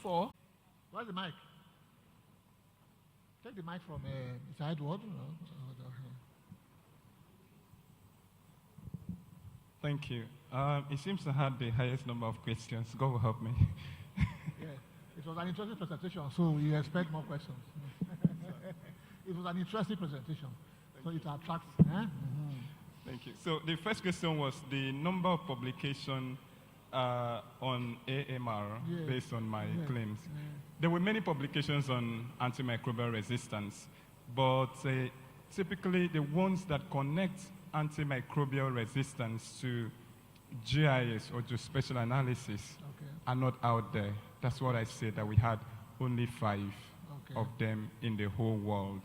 for. Where's the mic? Take the mic from Mr. Edward. Thank you. It seems to have the highest number of questions. God will help me. Yeah, it was an interesting presentation, so you expect more questions. It was an interesting presentation, so it attracts. Thank you. So the first question was the number of publications on AMR based on my claims. There were many publications on antimicrobial resistance, but typically the ones that connect antimicrobial resistance to GIS or geospatial analysis are not out there. That's what I said, that we had only 5 of them in the whole world.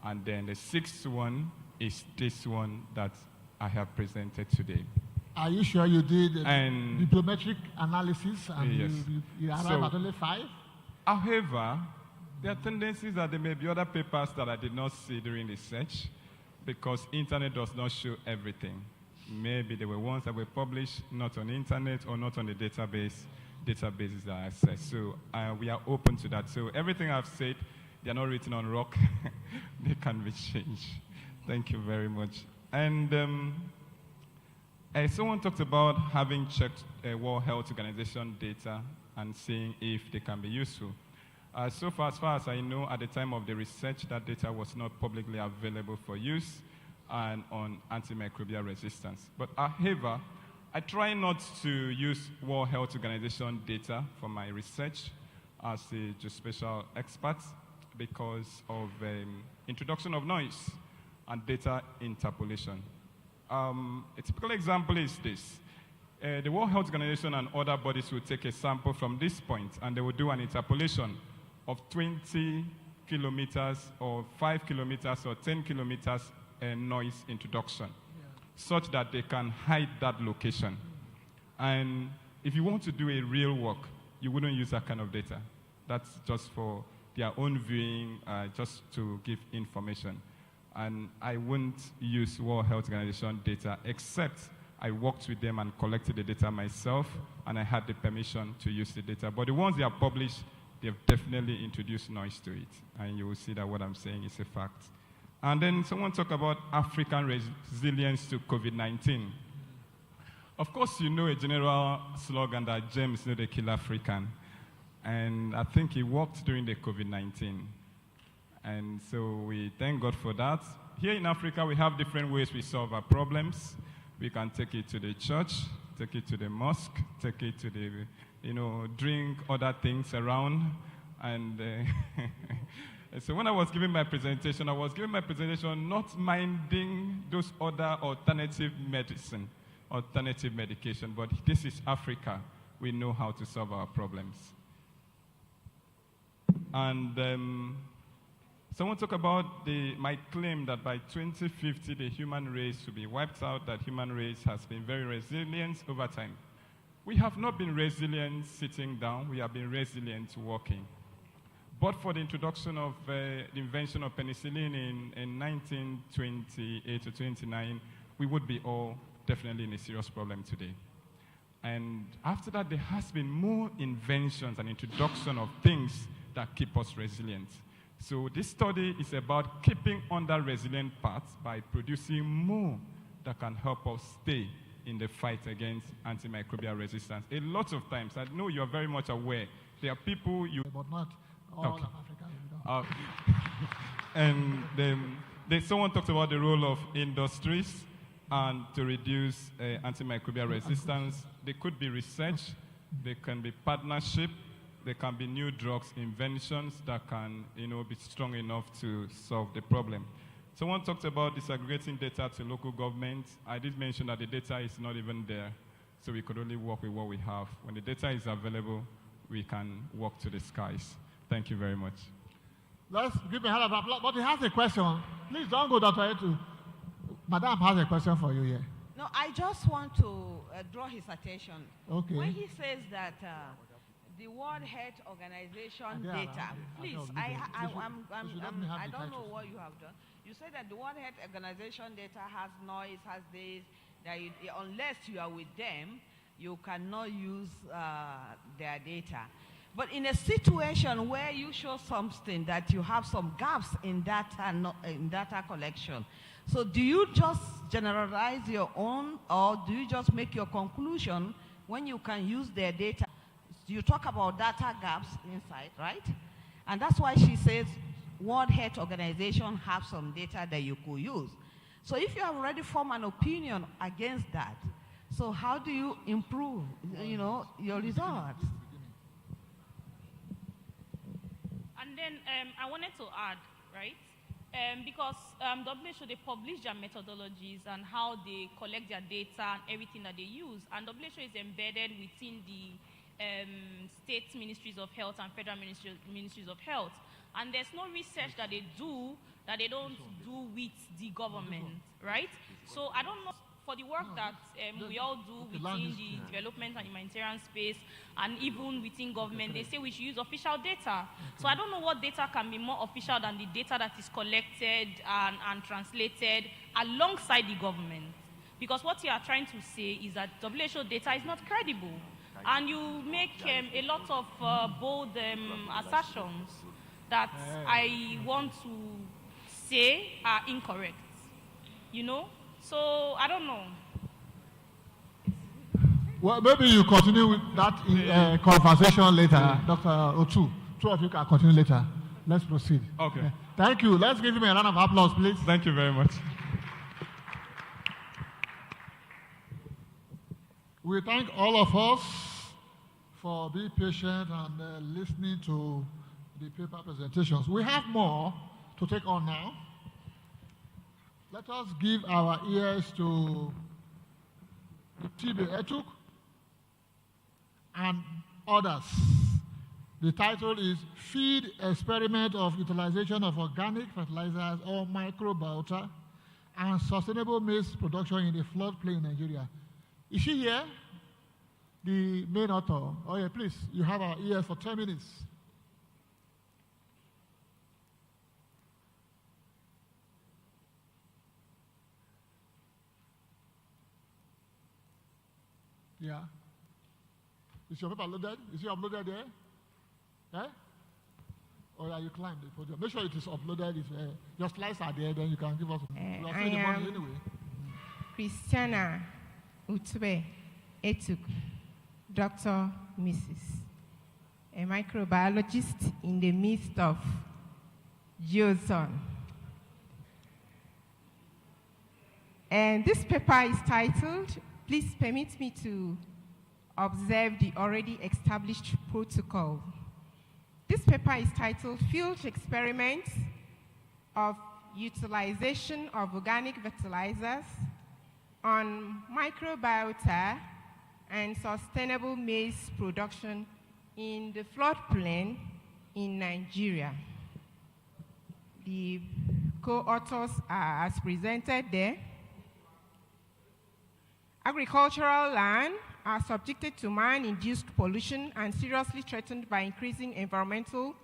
And then the 6th one is this one that I have presented today. Are you sure you did diplometric analysis and yes. you arrived at only 5? However, there are tendencies that there may be other papers that I did not see during the search because internet does not show everything. Maybe there were ones that were published not on internet or not on the databases that I accessed. So we are open to that. So everything I've said, they are not written on rock. They can be changed. Thank you very much. And someone talked about having checked World Health Organization data and seeing if they can be useful. So far, as far as I know, at the time of the research, that data was not publicly available for use and on antimicrobial resistance. But however, I try not to use World Health Organization data for my research as a geospatial expert because of introduction of noise and data interpolation. A typical example is this. The World Health Organization and other bodies will take a sample from this point and they will do an interpolation of 20 kilometers or 5 kilometers or 10 kilometers noise introduction such that they can hide that location. And if you want to do a real work, you wouldn't use that kind of data. That's just for their own viewing, just to give information. And I wouldn't use World Health Organization data except I worked with them and collected the data myself and I had the permission to use the data. But the ones they are published, they've definitely introduced noise to it. And you will see that what I'm saying is a fact. And then someone talked about African resilience to COVID-19. Of course, you know a general slogan that germs no dey kill African. And I think it worked during the COVID-19. And so we thank God for that. Here in Africa, we have different ways we solve our problems. We can take it to the church, take it to the mosque, take it to the, drink other things around. And so when I was giving my presentation not minding those other alternative medication. But this is Africa. We know how to solve our problems. And someone talked about my claim that by 2050, the human race will be wiped out, that human race has been very resilient over time. We have not been resilient sitting down. We have been resilient walking. But for the introduction of the invention of penicillin in 1928 to 29, we would be all definitely in a serious problem today. And after that, there has been more inventions and introduction of things that keep us resilient. So this study is about keeping on that resilient path by producing more that can help us stay in the fight against antimicrobial resistance. A lot of times, I know you are very much aware, there are people you... But not all of Africa. And then someone talked about the role of industries and to reduce antimicrobial resistance. There could be research, there can be partnership, there can be new drugs inventions that can be strong enough to solve the problem. Someone talked about disaggregating data to local governments. I did mention that the data is not even there, so we could only work with what we have. When the data is available, we can walk to the skies. Thank you very much. Let's give a hand of applause. But he has a question. Please don't go that way too. Madam has a question for you here. No, I just want to draw his attention. Okay. When he says that the World Health Organization data, please, I don't know what you have done. You said that the World Health Organization data has noise, has this, that unless you are with them, you cannot use their data. But in a situation where you show something that you have some gaps in data collection, so do you just generalize your own, or do you just make your conclusion when you can use their data? You talk about data gaps inside, right? And that's why she says World Health Organization have some data that you could use. So if you have already formed an opinion against that, so how do you improve, your results? And then I wanted to add, right? Because WHO, they publish their methodologies and how they collect their data and everything that they use. And WHO is embedded within the state ministries of health and federal ministries of health. And there's no research that they do that they don't do with the government, right? So I don't know, for the work that we all do within the development and humanitarian space, and even within government, they say we should use official data. So I don't know what data can be more official than the data that is collected and translated alongside the government. Because what you are trying to say is that WHO data is not credible. And you make a lot of bold assertions that I want to say are incorrect, So I don't know. Well, maybe you continue with that conversation later, Dr. Otu. Two of you can continue later. Let's proceed. Okay. Thank you. Let's give him a round of applause, please. Thank you very much. We thank all of us for being patient and listening to the paper presentations. We have more to take on now. Let us give our ears to Tibe Etuk and others. The title is Feed Experiment of Utilization of Organic Fertilizers or Microbiota and Sustainable Maize Production in the Floodplain in Nigeria. Is she here? The main author. Oh yeah, please, you have our ears for 10 minutes. Yeah. Is your paper loaded? Is it uploaded there? Eh? Or are you climbed the podium? Make sure it is uploaded. If, your slides are there, then you can give us. I am anyway. Christiana Utube Etuk, Dr. Mrs. A microbiologist in the midst of GEOSON. And this paper is titled, Please permit me to observe the already established protocol. This paper is titled Field Experiments of Utilization of Organic Fertilizers on Microbiota and Sustainable Maize Production in the Floodplain in Nigeria. The co-authors are as presented there. Agricultural land are subjected to man-induced pollution and seriously threatened by increasing environmental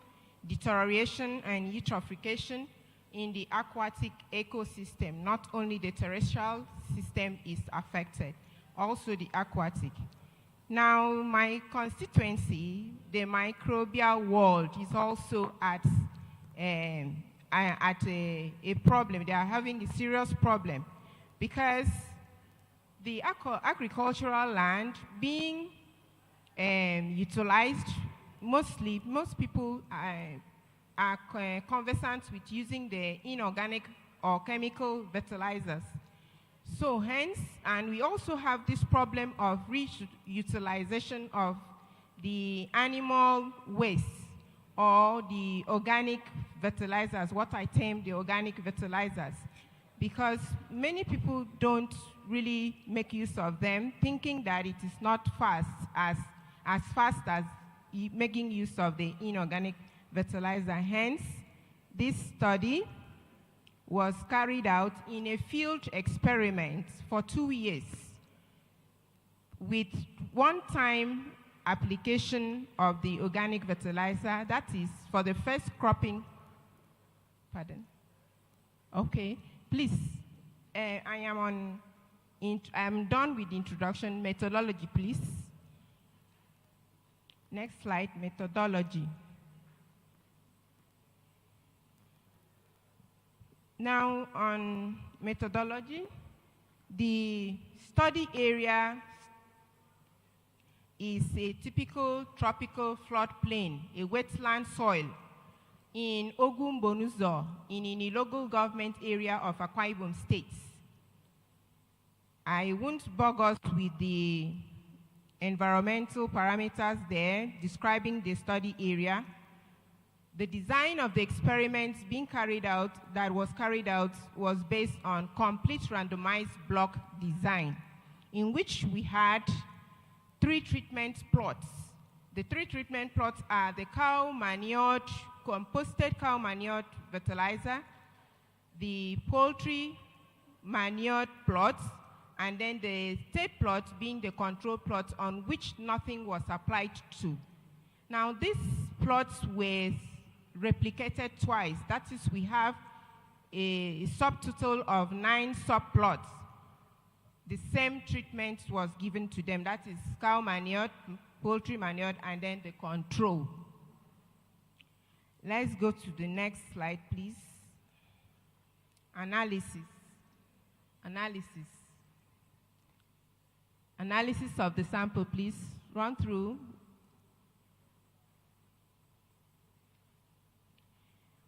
deterioration and eutrophication in the aquatic ecosystem. Not only the terrestrial system is affected, also the aquatic. Now, my constituency, the microbial world, is also at a problem. They are having a serious problem because the agricultural land being utilized, most people are conversant with using the inorganic or chemical fertilizers. So hence, and we also have this problem of utilization of the animal waste or the organic fertilizers, what I term the organic fertilizers, because many people don't really make use of them, thinking that it is not fast as fast as making use of the inorganic fertilizer. Hence, this study was carried out in a field experiment for 2 years with one-time application of the organic fertilizer, that is for the first cropping. Pardon? Okay, please, I'm done with the introduction. Methodology, please. Next slide, methodology. Now on methodology, the study area is a typical tropical floodplain, a wetland soil in Ogun-Bonuzo, in the local government area of Akwa Ibom State. I won't bog us with the environmental parameters there describing the study area. The design of the experiments that was carried out was based on complete randomized block design, in which we had 3 treatment plots. The 3 treatment plots are the composted cow manured fertilizer, the poultry manured plots, and then the state plot being the control plot on which nothing was applied to. Now these plots were replicated twice. That is, we have a subtotal of 9 subplots. The same treatment was given to them. That is cow manured, poultry manured, and then the control. Let's go to the next slide, please. Analysis. Analysis of the sample, please. Run through.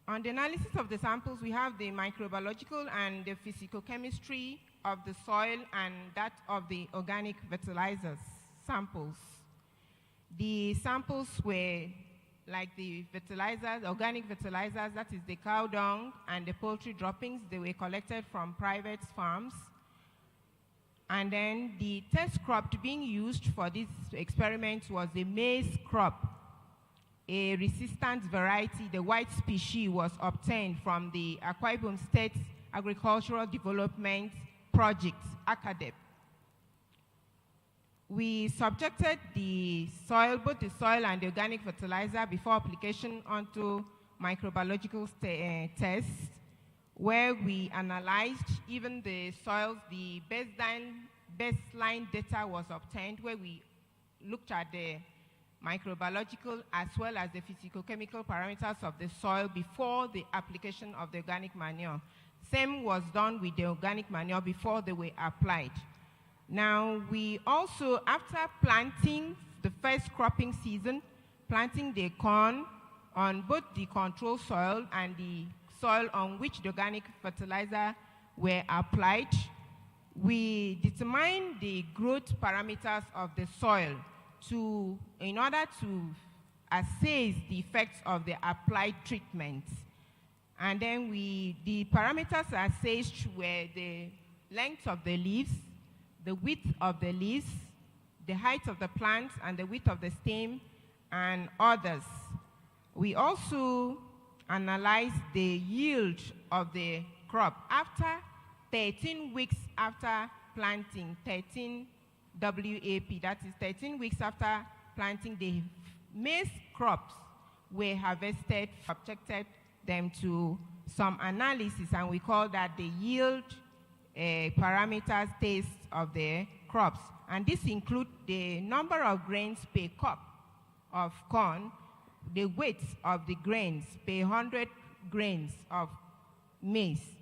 On the analysis of the samples, we have the microbiological and the physicochemistry of the soil and that of the organic fertilizers samples. The samples were like the fertilizers, organic fertilizers, that is the cow dung and the poultry droppings. They were collected from private farms. And then the test crop being used for this experiment was a maize crop. A resistant variety, the white species, was obtained from the Akwa Ibom State Agricultural Development Project, ACADEP. We subjected the soil, both the soil and the organic fertilizer, before application onto microbiological tests, where we analyzed even the soils. The baseline data was obtained, where we looked at the microbiological as well as the physicochemical parameters of the soil before the application of the organic manure. Same was done with the organic manure before they were applied. Now, we also, after planting the first cropping season, planting the corn on both the control soil and the soil on which the organic fertilizer were applied, we determined the growth parameters of the soil in order to assess the effects of the applied treatment. And then the parameters assessed were the length of the leaves, the width of the leaves, the height of the plant, and the width of the stem, and others. We also analyzed the yield of the crop after 13 weeks after planting, 13 WAP, that is 13 weeks after planting. The maize crops were harvested, subjected them to some analysis, and we call that the yield parameters test of the crops. And this includes the number of grains per cup of corn, the weight of the grains per 100 grains of maize.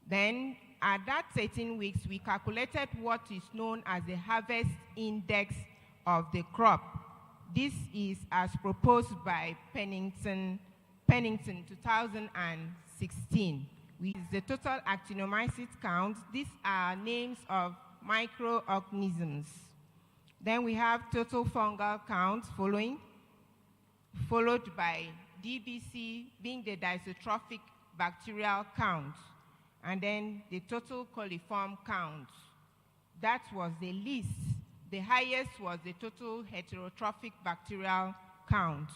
Then at that 13 weeks, we calculated what is known as the harvest index of the crop. This is as proposed by Pennington 2016. With the total actinomycete count, these are names of microorganisms. Then we have total fungal count followed by DBC being the disotrophic bacterial count, and then the total coliform count. That was the least. The highest was the total heterotrophic bacterial count.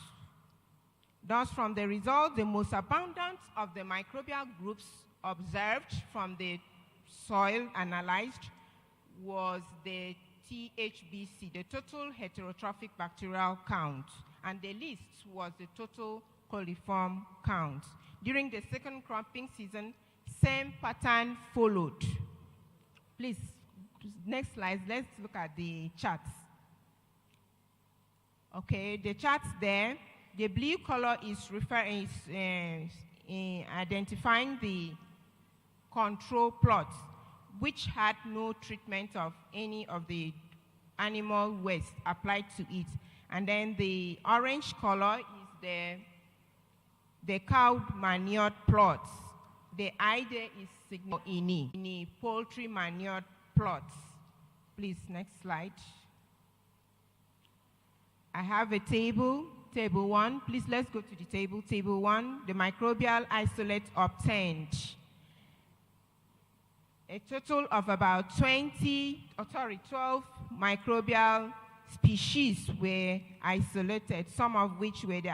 Thus, from the results, the most abundant of the microbial groups observed from the soil analyzed was the THBC, the total heterotrophic bacterial count, and the least was the total coliform count. During the second cropping season, same pattern followed. Please, next slide, let's look at the charts. Okay, the charts there, the blue color is identifying the control plot, which had no treatment of any of the animal waste applied to it. And then the orange color is the cow manure plots. The idea is signal in poultry manure plots. Please, next slide. I have a table, table 1. Please, let's go to the table. Table 1, the microbial isolate obtained. A total of about 12 microbial species were isolated, some of which were the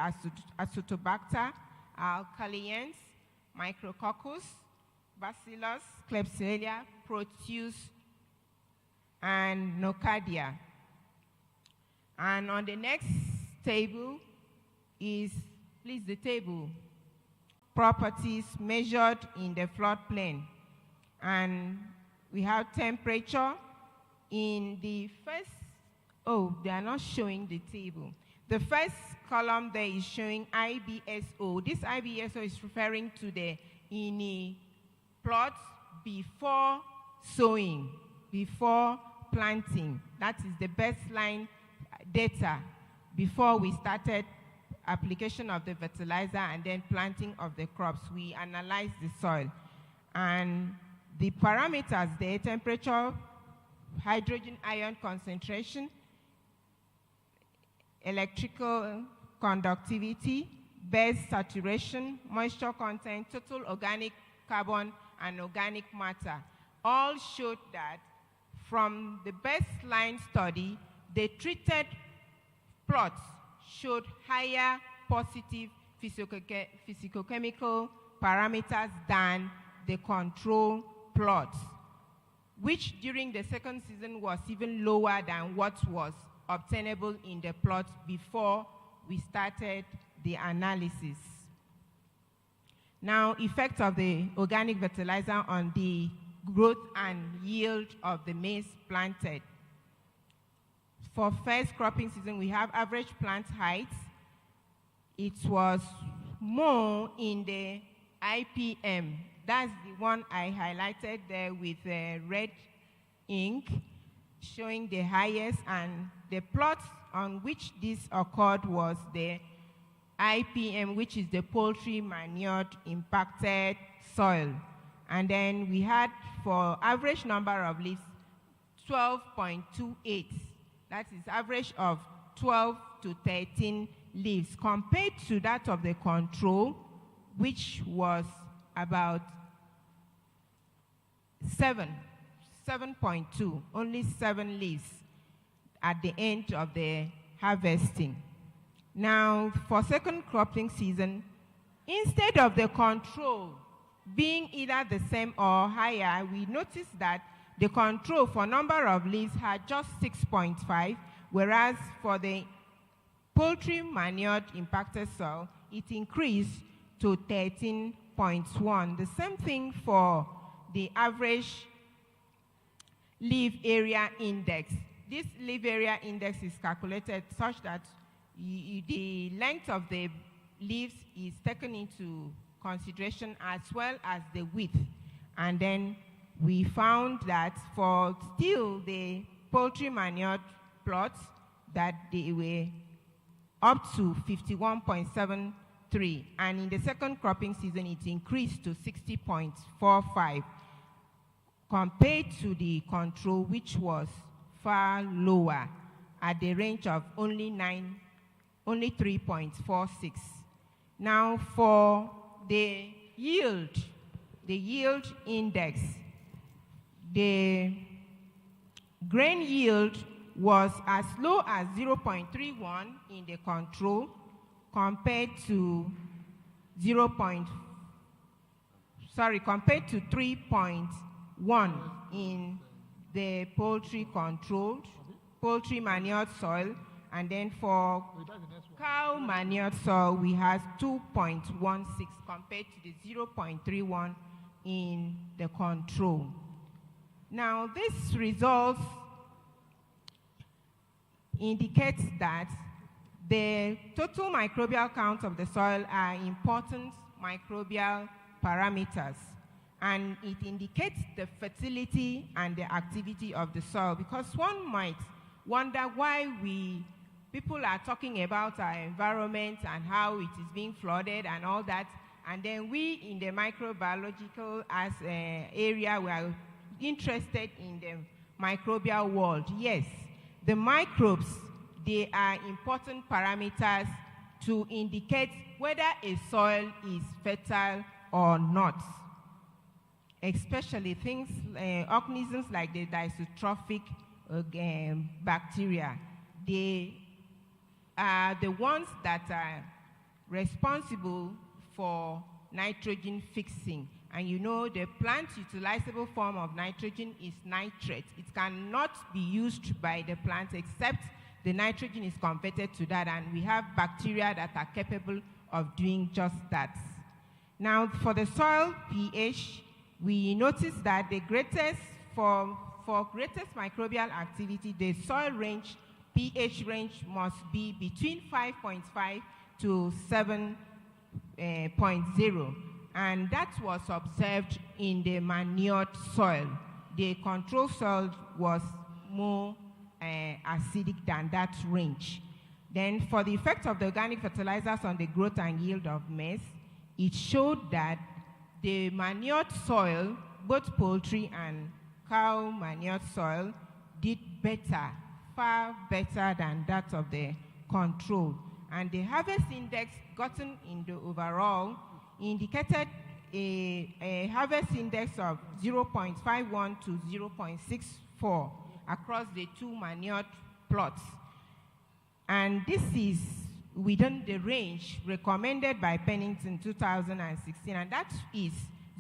Azotobacter, alkaliens, Micrococcus, Bacillus, Klebsiella, Proteus, and Nocardia. And on the next table is, please, the table, properties measured in the floodplain. And we have temperature in the first, they are not showing the table. The first column there is showing IBSO. This IBSO is referring to the INI plot before sowing, before planting. That is the baseline data before we started application of the fertilizer and then planting of the crops. We analyzed the soil. And the parameters there, temperature, hydrogen ion concentration, electrical conductivity, base saturation, moisture content, total organic carbon, and organic matter, all showed that from the baseline study, the treated plots showed higher positive physicochemical parameters than the control plots, which during the second season was even lower than what was obtainable in the plot before we started the analysis. Now, effect of the organic fertilizer on the growth and yield of the maize planted. For first cropping season, we have average plant height. It was more in the IPM. That's the one I highlighted there with red ink, showing the highest, and the plot on which this occurred was the IPM, which is the poultry manured impacted soil. And then we had, for average number of leaves, 12.28. That is average of 12 to 13 leaves, compared to that of the control, which was about 7.2, only 7 leaves at the end of the harvesting. Now, for second cropping season, instead of the control being either the same or higher, we noticed that the control for number of leaves had just 6.5, whereas for the poultry manured impacted soil, it increased to 13.1. The same thing for the average leaf area index. This leaf area index is calculated such that the length of the leaves is taken into consideration as well as the width. And then we found that for still the poultry manured plots, that they were up to 51.73. And in the second cropping season, it increased to 60.45 compared to the control, which was far lower at the range of only 3.46. Now for the yield index, the grain yield was as low as 0.31 in the control compared to 3.1 in the poultry manured soil. And then for cow manured soil, we have 2.16 compared to the 0.31 in the control. Now, this results indicates that The total microbial count of the soil are important microbial parameters, and it indicates the fertility and the activity of the soil, because one might wonder why people are talking about our environment and how it is being flooded and all that, and then we in the microbiological area, we are interested in the microbial world. Yes, the microbes, they are important parameters to indicate whether a soil is fertile or not. Especially things, organisms like the disotrophic bacteria. They are the ones that are responsible for nitrogen fixing. And you know, the plant utilizable form of nitrogen is nitrate. It cannot be used by the plant except the nitrogen is converted to that, and we have bacteria that are capable of doing just that. Now, for the soil pH, we notice that the greatest, for greatest microbial activity, the soil range, pH range must be between 5.5 to 7.0, and that was observed in the manured soil. The control soil was more acidic than that range. Then for the effect of the organic fertilizers on the growth and yield of maize, it showed that the manured soil, both poultry and cow manured soil, did better, far better than that of the control. And the harvest index gotten in the overall indicated a harvest index of 0.51 to 0.64 across the two manured plots. And this is within the range recommended by Pennington 2016, and that is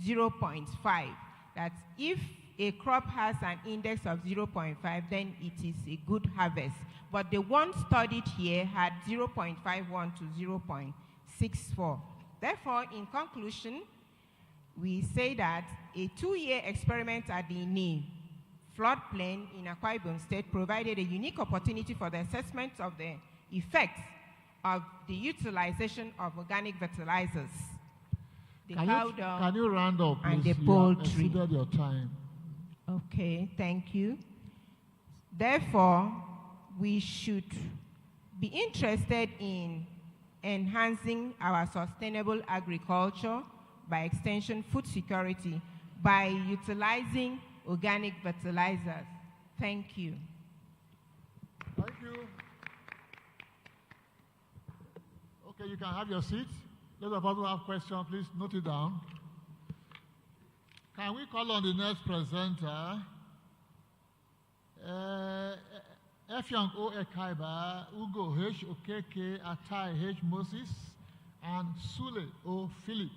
0.5. That if a crop has an index of 0.5, then it is a good harvest. But the one studied here had 0.51 to 0.64. Therefore, in conclusion, we say that a 2-year experiment at the Ni floodplain in Akwa Ibom State provided a unique opportunity for the assessment of the effects of the utilization of organic fertilizers, the cow dung, can you round up, please? and the You have poultry. exceeded your time. Okay, thank you. Therefore, we should be interested in enhancing our sustainable agriculture, by extension food security, by utilizing organic fertilizers. Thank you. Thank you. Okay, you can have your seat. Those of us who have questions, please note it down. Can we call on the next presenter? Efyong O. Ekaiba, Ugo H. Okeke, Atai H. Moses, and Sule O. Philip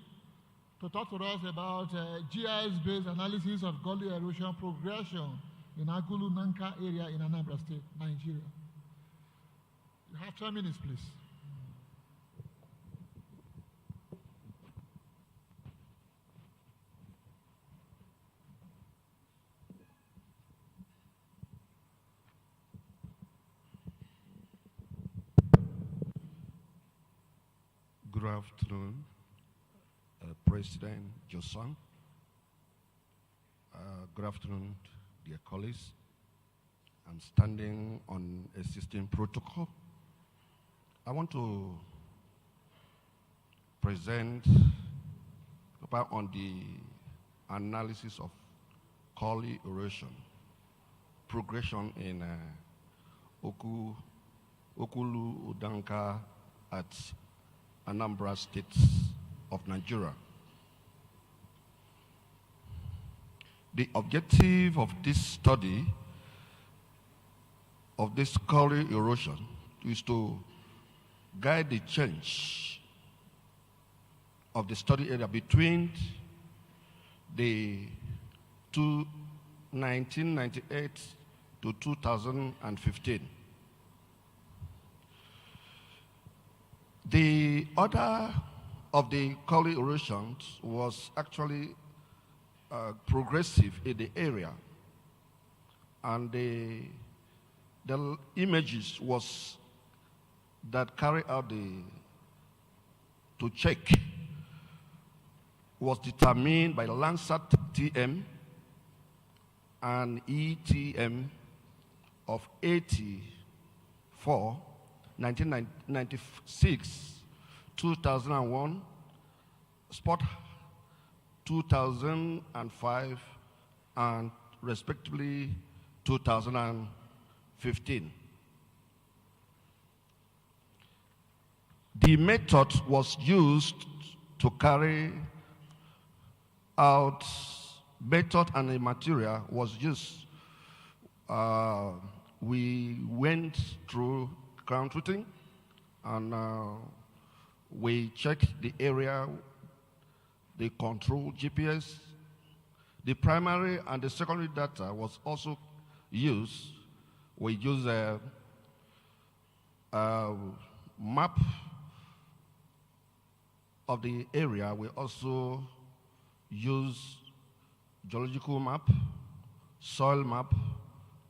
to talk to us about GIS-based analysis of gully erosion progression in Agulu Nanka area in Anambra State, Nigeria. You have 10 minutes, please. Good afternoon, President GEOSON. Good afternoon, dear colleagues. I'm standing on existing protocol. I want to present about on the analysis of gully erosion progression in Okulu Udanka at Anambra State of Nigeria. The objective of this study of this gully erosion is to guide the change of the study area between the 1998 to 2015. The order of the gully erosions was actually progressive in the area, and the images was that carried out to check was determined by the Landsat TM and ETM of 84, 1996, 2001, Spot 2005, and respectively 2015. The method was used to carry out method and the material was used. We went through ground truthing and we checked the area, the control GPS. The primary and the secondary data was also used. We used a map of the area. We also use geological map, soil map.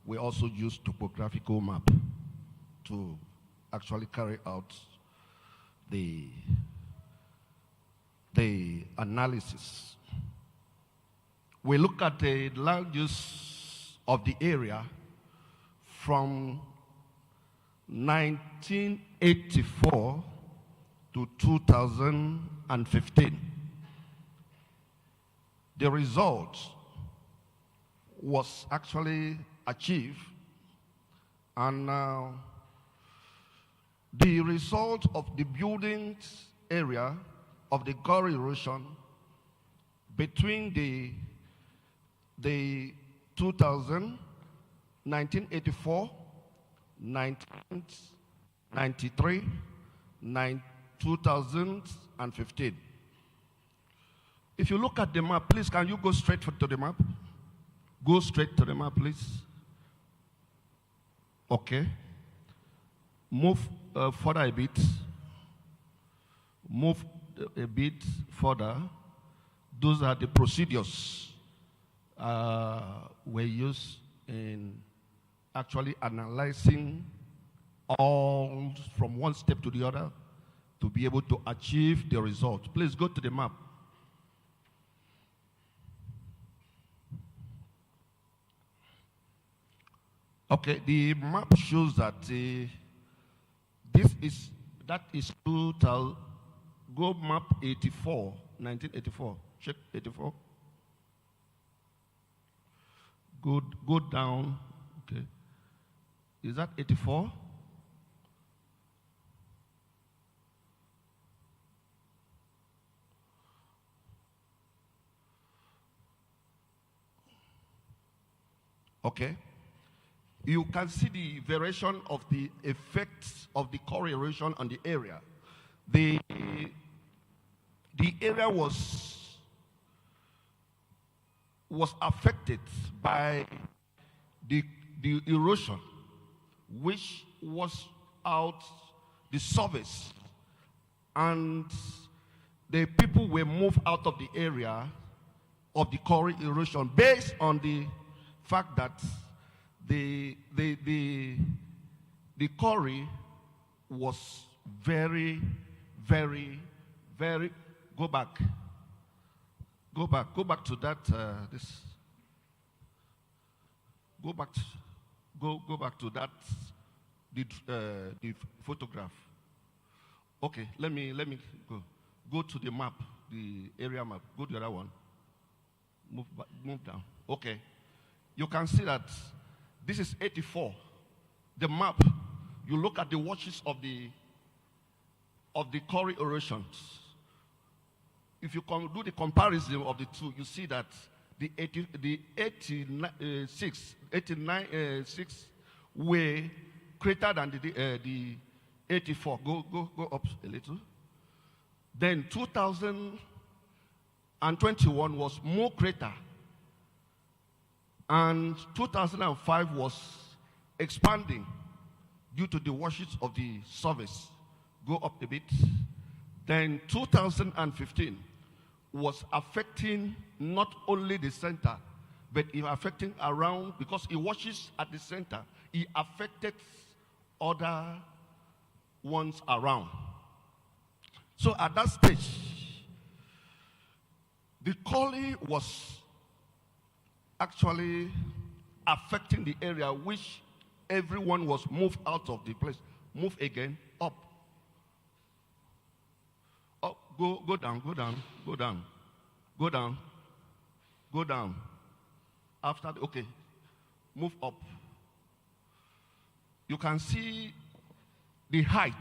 We also use topographical map to actually carry out the analysis. We look at the land use of the area from 1984 to 2015. The result was actually achieved, and the result of the buildings area of the core erosion between the 1984, 1993, 2015. If you look at the map, please, can you go straight to the map? Go straight to the map, please. Okay. Move further a bit. Move a bit further. Those are the procedures we use in actually analyzing all from one step to the other to be able to achieve the result. Please go to the map. Okay, the map shows that that is 2000. Go map 84, 1984. Check 84. Go down. Okay, is that 84? Okay. You can see the variation of the effects of the core erosion on the area. The area was affected by the erosion, which was out the surface, and the people were moved out of the area of the core erosion based on the fact that the quarry was very, very, very. Go back to that. Go back to that. The photograph. Okay, let me go to the map, the area map. Go to the other one. Move down. Okay, you can see that. This is 84. The map, you look at the washes of the core erosions. If you do the comparison of the two, you see that the 86 were greater than the 84. Go up a little. Then 2021 was more greater. And 2005 was expanding due to the washes of the surface. Go up a bit. Then 2015 was affecting not only the center, but it affecting around, because it washes at the center. It affected other ones around. So at that stage, the calling was actually affecting the area which everyone was moved out of the place. Move again, up. Up, go down, go down, go down, go down, go down. After, okay, move up. You can see the height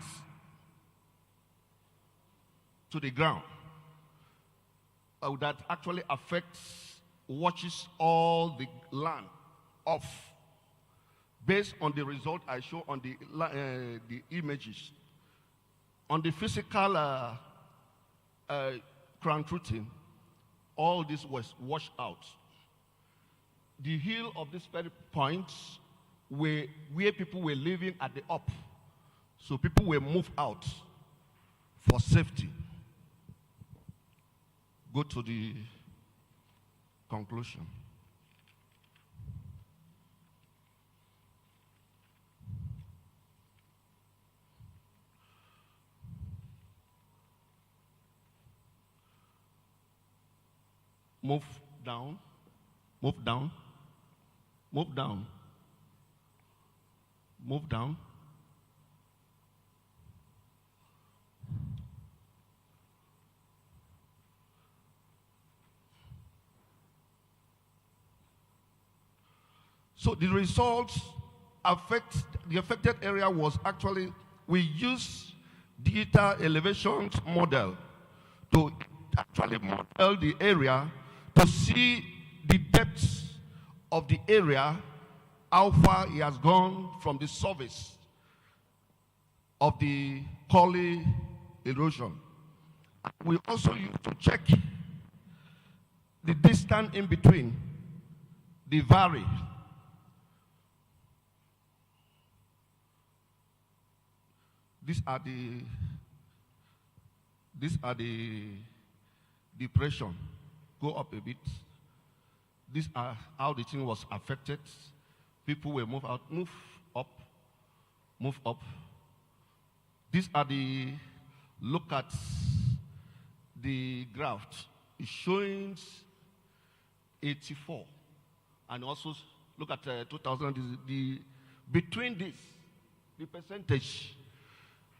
to the ground that actually affects, watches all the land off based on the result I show on the images. On the physical ground truthing, all this was washed out. The hill of this very point where people were living at the up. So people were moved out for safety. Go to the conclusion. Move down, move down, move down, move down. So the results the affected area was actually, we used digital elevations model to actually model the area to see the depths of the area, how far it has gone from the surface of the Collie erosion. We also used to check the distance in between the valley. These are the depression. Go up a bit. These are how the thing was affected. People will move out, move up, move up. These are look at the graph. It shows 84. And also look at 2000, between this, the percentage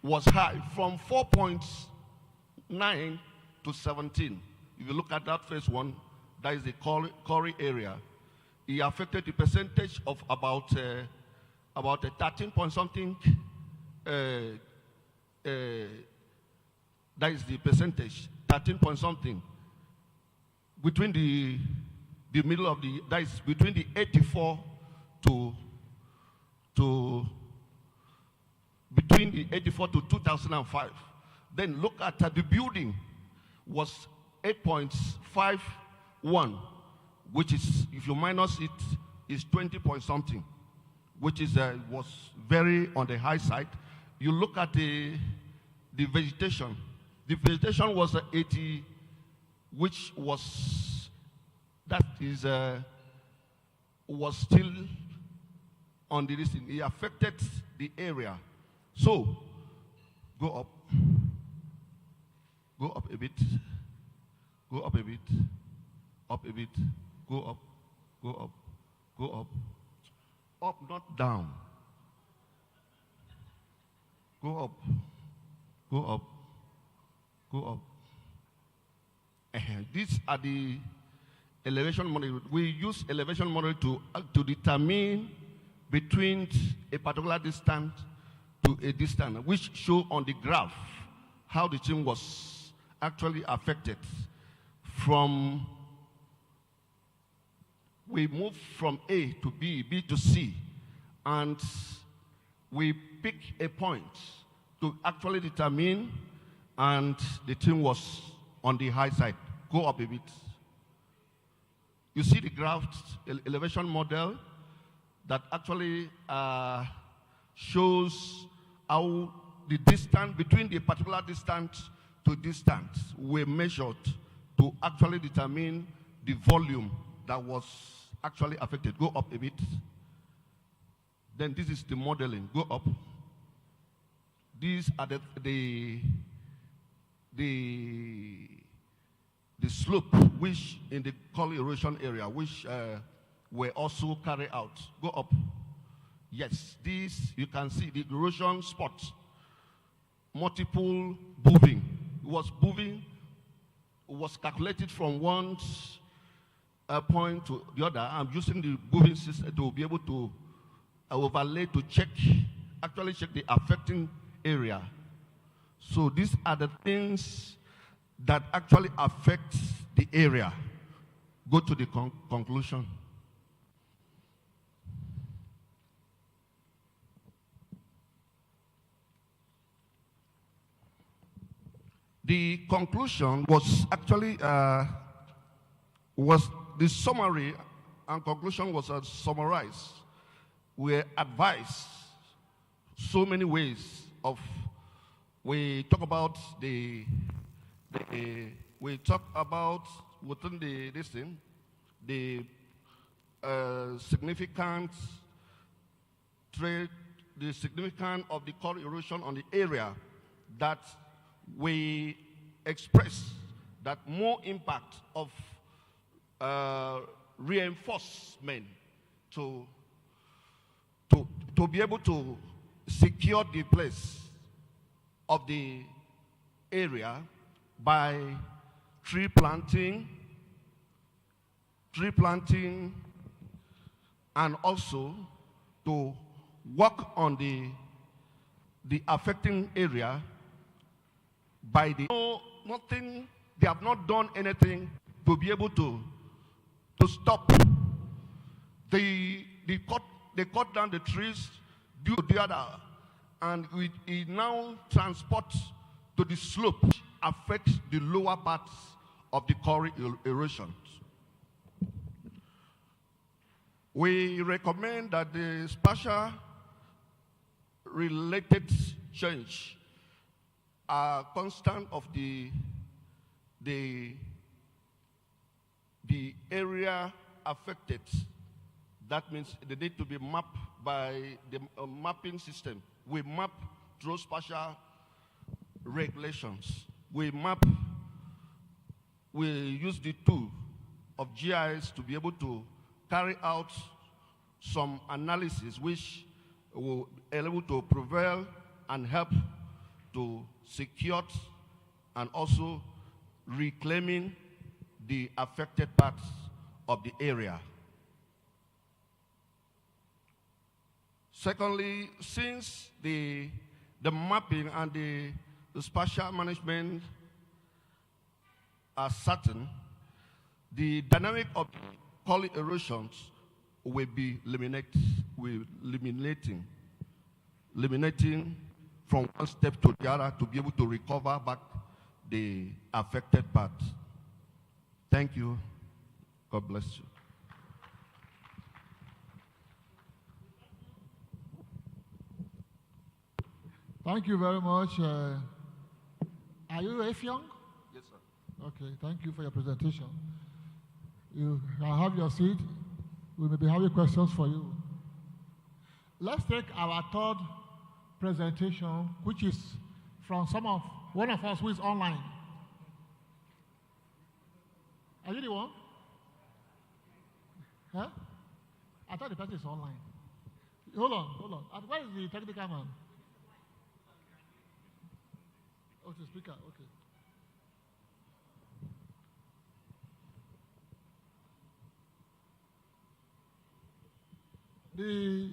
was high from 4.9 to 17. If you look at that first one, that is the Corrie area. It affected the percentage of about a 13 point something. That is the percentage, 13 point something. Between the middle of that is between the 84 to between the 84 to 2005. Then look at the building was 8.51, which is, if you minus it, is 20 point something, which is was very on the high side. You look at the vegetation. The vegetation was 80, which was was still on the listing. It affected the area. So go up a bit. Go up a bit, up a bit, go up, go up, go up. Up, not down. Go up, go up, go up. These are the elevation model. We use elevation model to determine between a particular distance to a distance, which show on the graph how the thing was actually affected. We move from A to B, B to C, and we pick a point to actually determine, and the thing was on the high side. Go up a bit. You see the graph elevation model that actually shows how the distance between the particular distance to distance were measured to actually determine the volume that was actually affected. Go up a bit. Then this is the modeling. Go up. these are the slope which in the coal erosion area, which were also carried out. Go up. Yes, this, you can see the erosion spots, multiple moving. It was moving, it was calculated from one point to the other. I'm using the moving system to be able to overlay to actually check the affecting area. So these are the things that actually affect the area. Go to the conclusion. The conclusion was actually was the summary, and conclusion was summarized. We advised so many ways of. We talk about we talk about within this thing, the significant trade, the significance of the coal erosion on the area that we express that more impact of reinforcement to be able to secure the place of the area by tree planting, and also to work on the affecting area by nothing. They have not done anything to be able to stop they cut down the trees due to the other, and it now transports to the slope, affects the lower parts of the coal erosion. We recommend that the spatial related change are constant of the area affected. That means they need to be mapped by the mapping system. We map through spatial regulations. We use the tool of GIS to be able to carry out some analysis which will be able to prevail and help to secure and also reclaiming the affected parts of the area. Secondly, since the mapping and the spatial management are certain, the dynamic of coal erosions will be eliminating from one step to the other to be able to recover back the affected parts. Thank you. God bless you. Thank you very much. Are you Effiong? Yes, sir. Okay, thank you for your presentation. You can have your seat. We may be having questions for you. Let's take our third presentation, which is from one of us who is online. Are you the one? Huh? I thought the person is online. Hold on. Where is the technical man? Oh, the speaker, okay. The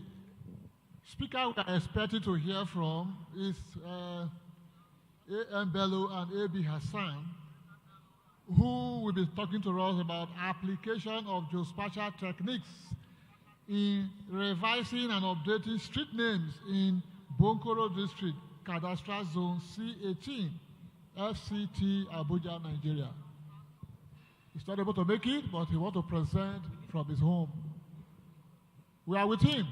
speaker we are expecting to hear from is A.M. Bello and A.B. Hassan, who will be talking to us about application of geospatial techniques in revising and updating street names in Bonkoro District, Cadastral Zone C18, FCT, Abuja, Nigeria. He's not able to make it, but he wants to present from his home. We are with him.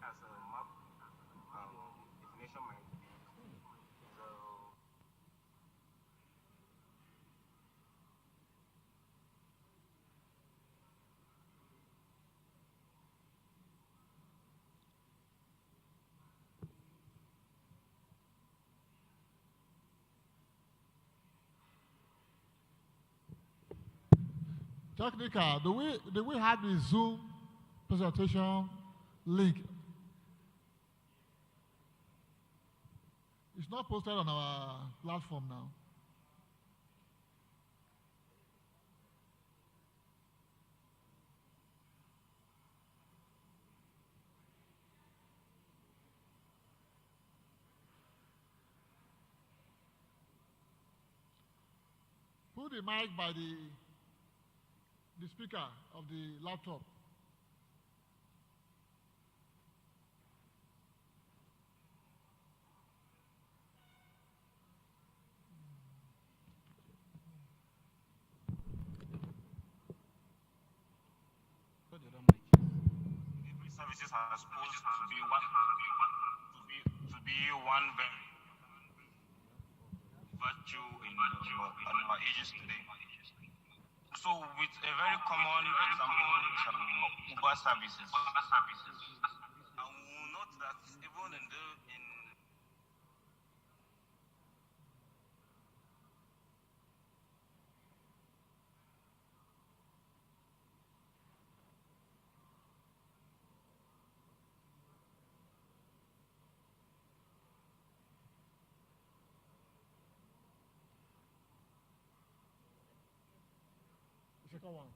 as a map definition might be the Technical, do we have the Zoom presentation link? It's not posted on our platform now. Put the mic by the speaker of the laptop. Delivery services are supposed to be one very virtue on our ages today. So with a very common example, Uber services, and we will note that even in The second one.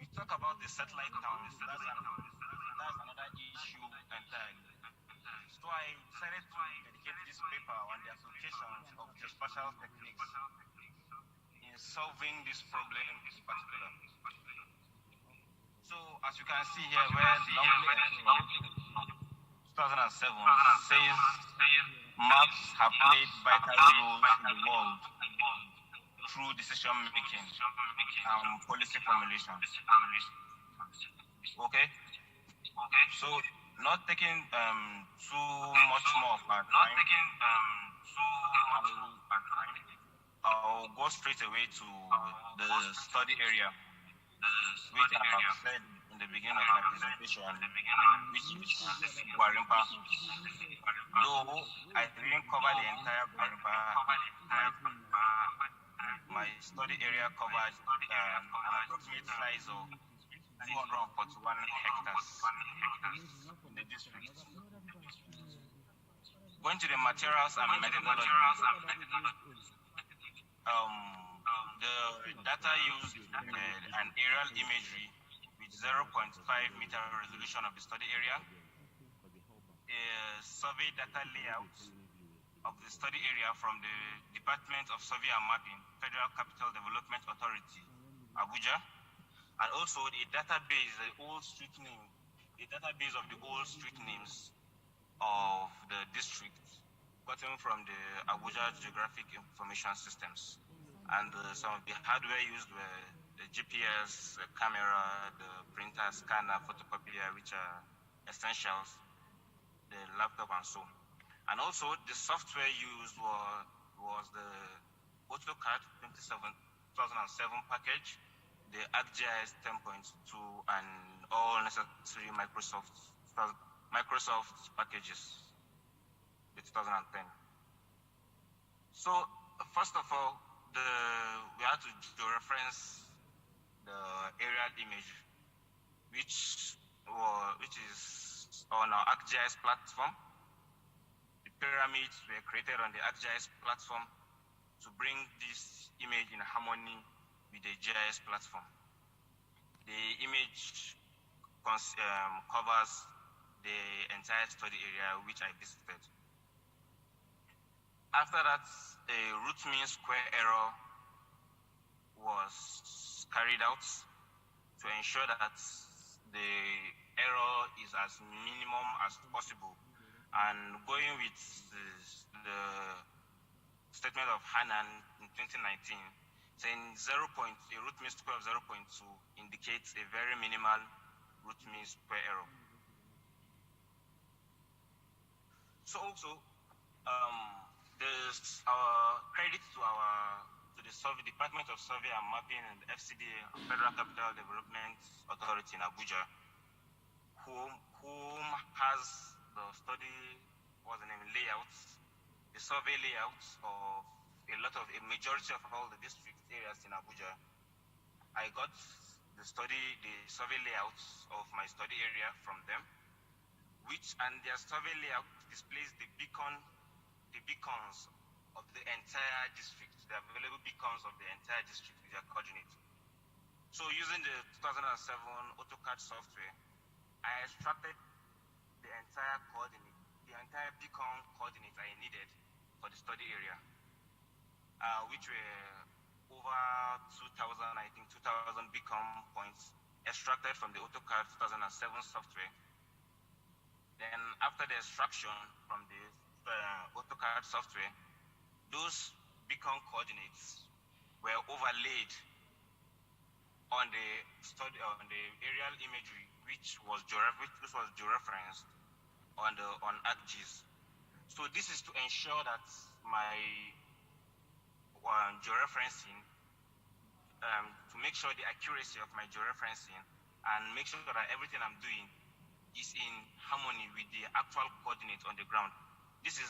we talk about the satellite towns, that's another issue entirely. So I decided to dedicate this paper on the applications of geospatial techniques in solving this problem in particular. So as you can see here, where the 2007 says maps have played vital roles in the world through decision making and policy formulation. Okay? So not taking too much more of our time, I'll go straight away to the study area, which I have said in the beginning of my presentation, which is Guarimpa. Though I didn't cover the entire Guarimpa, my study area covered an approximate size of 241 hectares in the district. Going to the materials and methodology, the data used an aerial imagery with 0.5 meter resolution of the study area, a survey data layout of the study area from the Department of Survey and Mapping, Federal Capital Development Authority, Abuja, and also the database, the database of the old street names of the district gotten from the Abuja Geographic Information Systems. And some of the hardware used were the GPS, the camera, the printer, scanner, photocopier, which are essentials, the laptop and so. And also the software used was the AutoCAD 2007 package, the ArcGIS 10.2, and all necessary Microsoft packages, the 2010. So first of all, we had to reference the aerial image, which is on our ArcGIS platform. The pyramids were created on the ArcGIS platform to bring this image in harmony with the GIS platform. The image covers the entire study area which I visited. After that, a root mean square error was carried out to ensure that the error is as minimum as possible And going with the statement of Hanan in 2019, saying a root mean square of 0.2 indicates a very minimal root mean square error. So also, there's our credit to the Department of Survey and Mapping and the FCDA, Federal Capital Development Authority in Abuja, whom has the study, what's the name, layouts, the survey layouts of a majority of all the district areas in Abuja. I got the survey layouts of my study area from them, and their survey layout displays the beacons of the entire district, the available beacons of the entire district with their coordinates. So using the 2007 AutoCAD software, I extracted the entire beacon coordinate I needed for the study area, which were over 2,000 beacon points extracted from the AutoCAD 2007 software. Then after the extraction from the AutoCAD software, those beacon coordinates were overlaid on the aerial imagery, which was georeferenced on ArcGIS. So this is to ensure that my georeferencing, to make sure the accuracy of my georeferencing, and make sure that everything I'm doing is in harmony with the actual coordinates on the ground. This is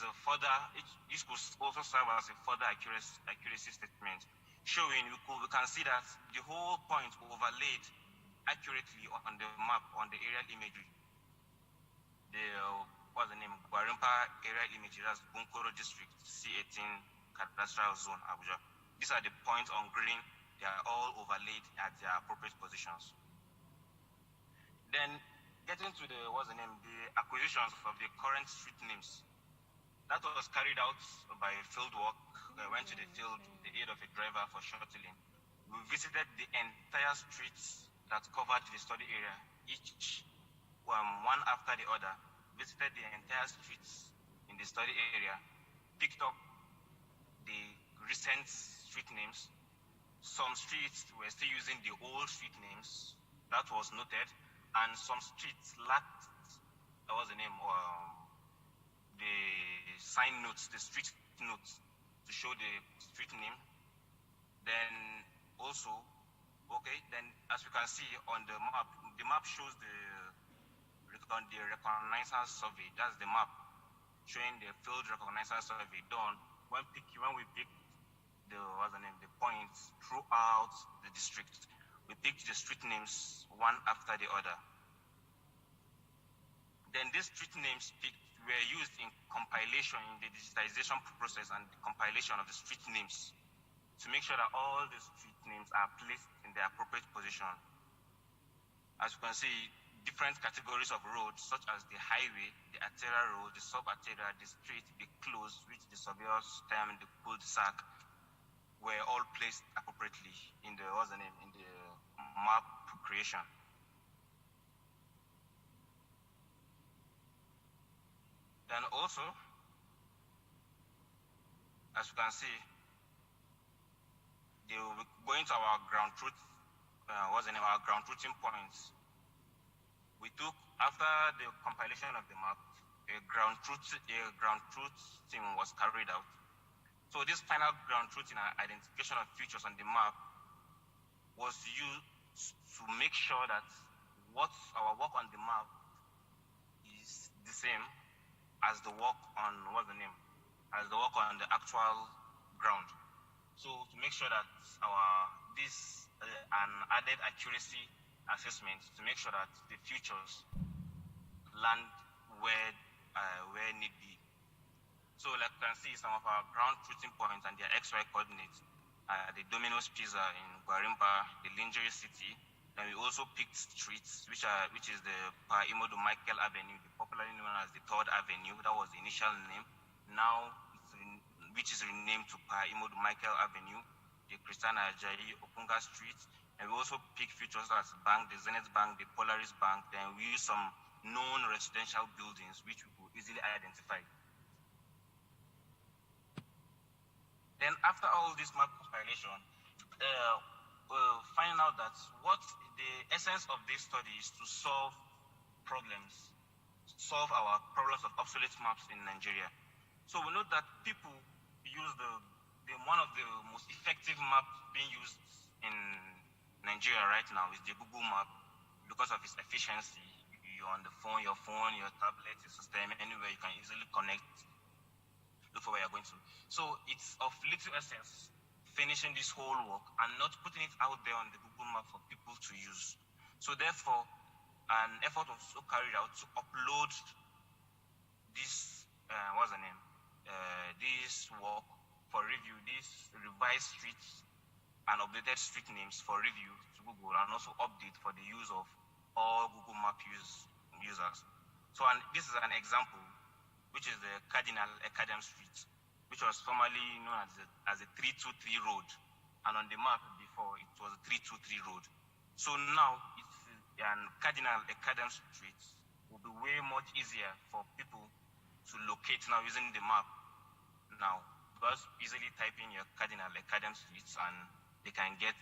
this could also serve as a further accuracy statement, showing we can see that the whole point overlaid accurately on the map, on the aerial imagery. What's the name? Gwarimpa aerial imagery, that's Bunkoro district, C18 cadastral zone, Abuja. These are the points on green. They are all overlaid at their appropriate positions. Then getting to the acquisitions of the current street names. That was carried out by field work. I went to the field with the aid of a driver for shuttling. We visited the entire streets that covered the study area, each one after the other. Visited the entire streets in the study area, picked up the recent street names. Some streets were still using the old street names. That was noted. And some streets lacked, the sign notes, the street notes to show the street name. Then also, then as you can see on the map shows the recognizer survey. That's the map showing the field recognizer survey done when we picked the points throughout the district. We picked the street names one after the other. Then these street names picked were used in compilation, in the digitization process and the compilation of the street names to make sure that all the street names are placed in their appropriate position. As you can see, different categories of roads, such as the highway, the arterial road, the sub-arterial, the street, the close, which the surveyors term the cul-de-sac, were all placed appropriately in the map creation. Then also, as you can see, they will be going to our ground truth, our ground truthing points. We took, after the compilation of the map, a ground truthing was carried out. So this final ground truthing and identification of features on the map was used to make sure that our work on the map is the same as the work on the actual ground. So to make sure that an added accuracy assessment to make sure that the features land where need be. So like you can see some of our ground truthing points and their XY coordinates, the Domino's Pizza in Gwarimpa, the Lingerie City. Then we also picked streets, which is the Pa Imodu Michael Avenue, popularly known as the 3rd Avenue. That was the initial name. Now, which is renamed to Pa Imodu Michael Avenue, the Christiana Ajayi Opunga Street. And we also picked features as Bank, the Zenith Bank, the Polaris Bank. Then we used some known residential buildings, which we could easily identified. Then after all this map compilation, we'll find out that what the essence of this study is to solve our problems of obsolete maps in Nigeria. So we know that people use one of the most effective maps being used in Nigeria right now is the Google map because of its efficiency. You're on the phone, your tablet, your system, anywhere you can easily connect, look for where you're going to. So it's of little essence finishing this whole work and not putting it out there on the Google map for people to use. So therefore, an effort was also carried out to upload this, this work for review, these revised streets and updated street names for review to Google, and also update for the use of all Google Map users. So this is an example, which is the Cardinal Academ Street, which was formerly known as a 323 road, and on the map before it was a 323 road. So now it's an Cardinal Academ Street will be way much easier for people to locate now using the map now, because easily type in your Cardinal Academ Streets and they can get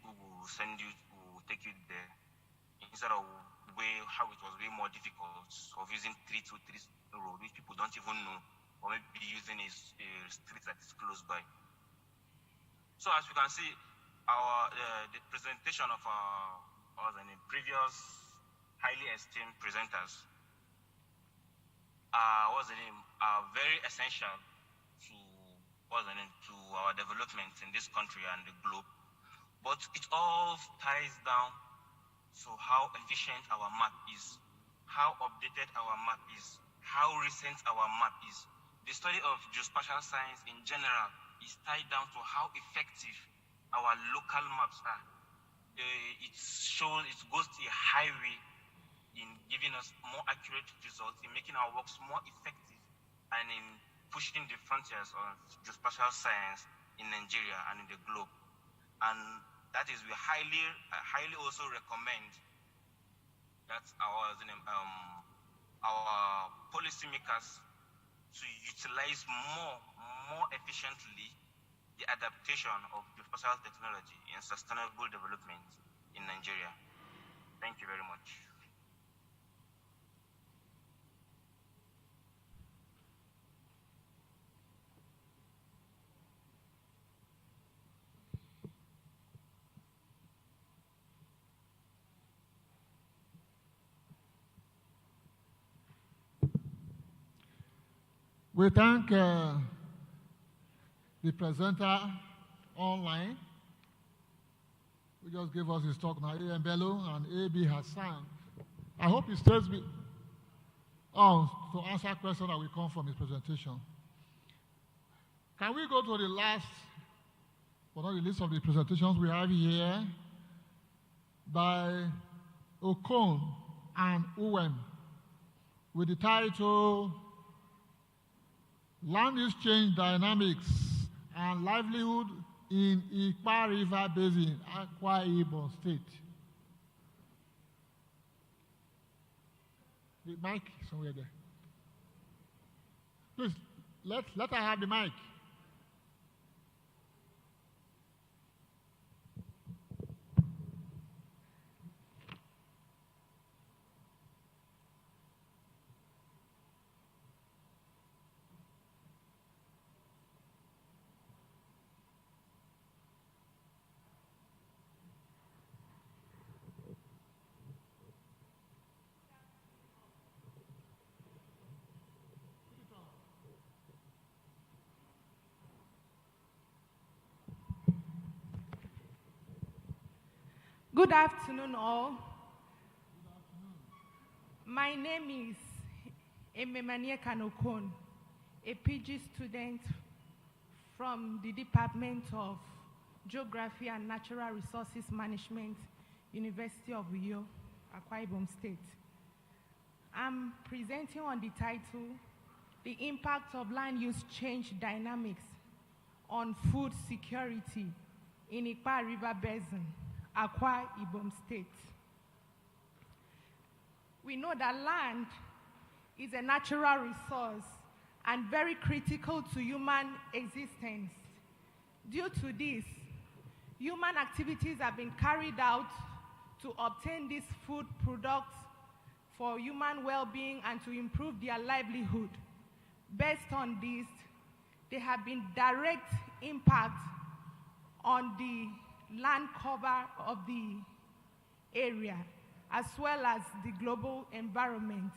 Google will send you, will take you there, instead of how it was way more difficult of using 323 road, which people don't even know, or maybe using a street that is close by. So as you can see, the presentation of our previous highly esteemed presenters are very essential to our development in this country and the globe. But it all ties down to how efficient our map is, how updated our map is, how recent our map is. The study of geospatial science in general is tied down to how effective our local maps are. It goes to a high way in giving us more accurate results, in making our works more effective, and in pushing the frontiers of geospatial science in Nigeria and in the globe. And that is, we highly also recommend that our policymakers to utilize more efficiently the adaptation of geospatial technology in sustainable development in Nigeria. Thank you very much. We thank the presenter online, who just gave us his talk now, A.M. Bello and A.B. Hassan. I hope he stays on to answer questions that will come from his presentation. Can we go to the last, but not the list of the presentations we have here by Okon and Uwem with the title Land Use Change Dynamics and Livelihood in Ikpa River Basin, Akwa Ibom State. The mic somewhere there. Please, let her have the mic. Good afternoon, all. My name is Ememanie Kanokon, a PG student from the Department of Geography and Natural Resources Management, University of Uyo, Akwa Ibom State. I'm presenting on the title, The Impact of Land Use Change Dynamics on Food Security in Ikpa River Basin, Akwa Ibom State. We know that land is a natural resource and very critical to human existence. Due to this, human activities have been carried out to obtain these food products for human well-being and to improve their livelihood. Based on this, there have been direct impact on the land cover of the area, as well as the global environment.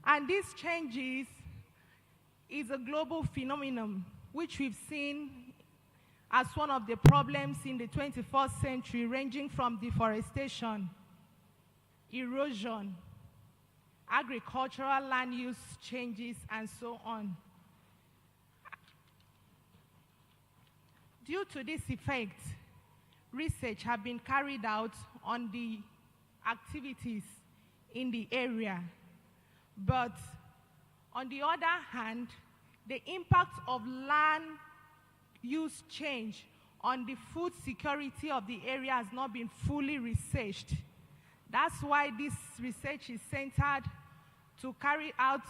And these changes is a global phenomenon which we've seen as one of the problems in the 21st century, ranging from deforestation, erosion, agricultural land use changes, and so on. Due to this effect, research has been carried out on the activities in the area. But on the other hand, the impact of land use change on the food security of the area has not been fully researched. That's why this research is centered to carry out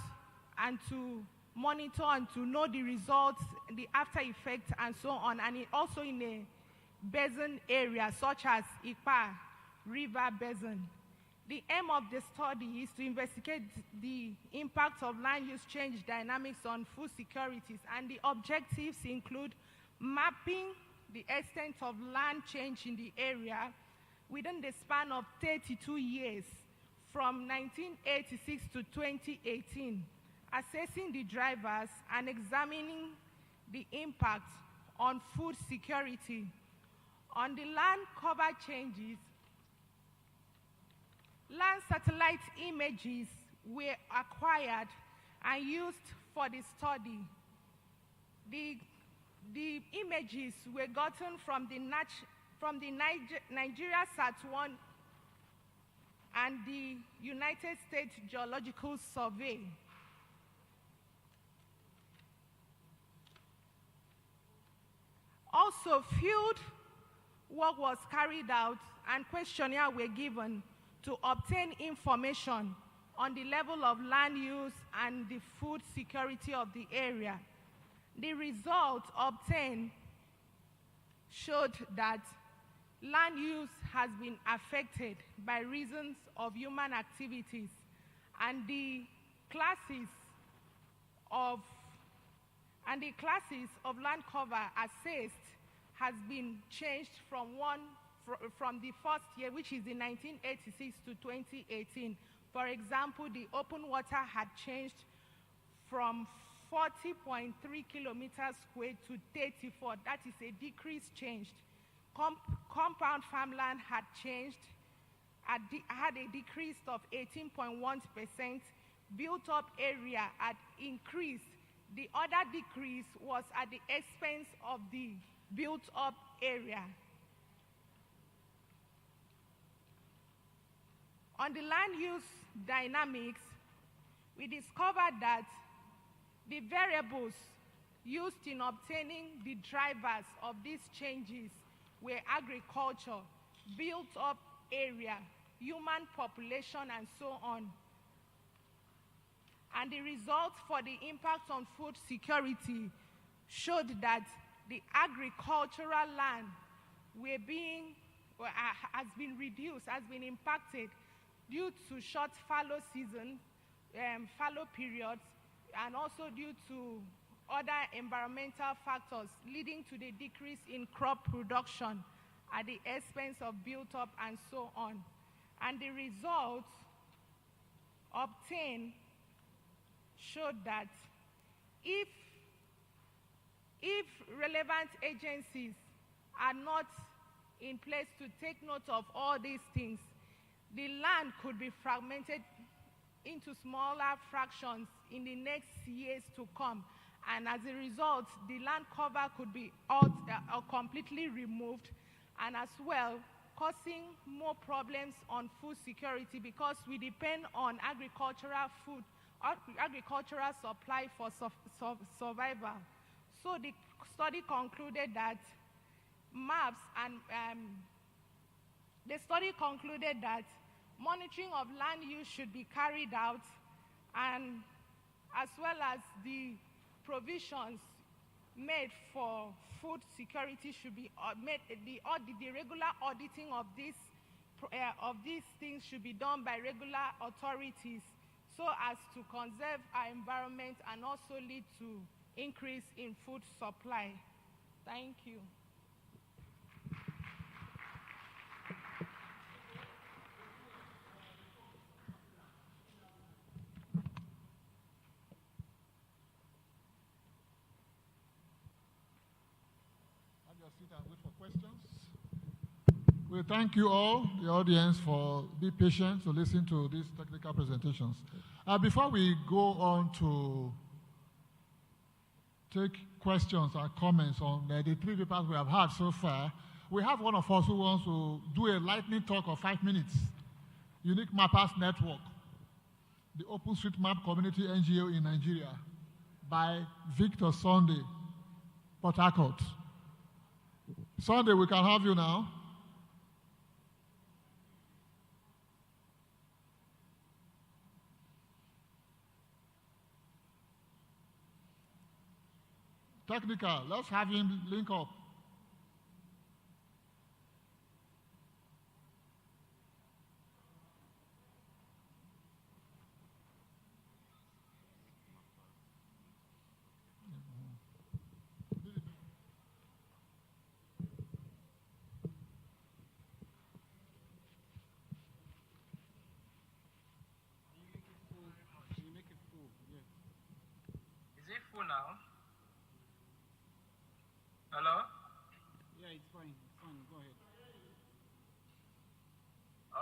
and to monitor and to know the results, the after effects, and so on, and also in a basin area such as Ikpa River Basin. The aim of the study is to investigate the impact of land use change dynamics on food securities, and the objectives include mapping the extent of land change in the area within the span of 32 years from 1986 to 2018, assessing the drivers and examining the impact on food security. On the land cover changes, land satellite images were acquired and used for the study. The images were gotten from the Nigeria Sat-1 and the United States Geological Survey. Also, field work was carried out and questionnaires were given to obtain information on the level of land use and the food security of the area. The results obtained showed that land use has been affected by reasons of human activities, and the classes of land cover assessed has been changed from the first year, which is in 1986, to 2018. For example, the open water had changed from 40.3 kilometers squared to 34. That is a decrease changed. Compound farmland had changed, had a decrease of 18.1%. Built up area had increased. The other decrease was at the expense of the built up area. On the land use dynamics, we discovered that the variables used in obtaining the drivers of these changes were agriculture, built up area, human population, and so on. And the results for the impact on food security showed that the agricultural land has been reduced, has been impacted due to short fallow season, fallow periods, and also due to other environmental factors leading to the decrease in crop production at the expense of built-up and so on. And the results obtained showed that if relevant agencies are not in place to take note of all these things, the land could be fragmented into smaller fractions in the next years to come, And as a result, the land cover could be completely removed, and as well causing more problems on food security because we depend on agricultural supply for survival. So the study concluded that monitoring of land use should be carried out, and as well as the provisions made for food security should be made. The regular auditing of these things should be done by regular authorities so as to conserve our environment and also lead to increase in food supply. Thank you. Sit and wait for questions. We thank you all, the audience, for being patient to listen to these technical presentations. Before we go on to take questions or comments on the 3 papers we have had so far, we have one of us who wants to do a lightning talk of 5 minutes. Unique Mappers Network, the OpenStreetMap Community NGO in Nigeria, by Victor Sunday, Port Harcourt. Sunday, we can have you now. Technical, let's have him link up. Now. Hello? Yeah, it's fine. It's fine. Go ahead.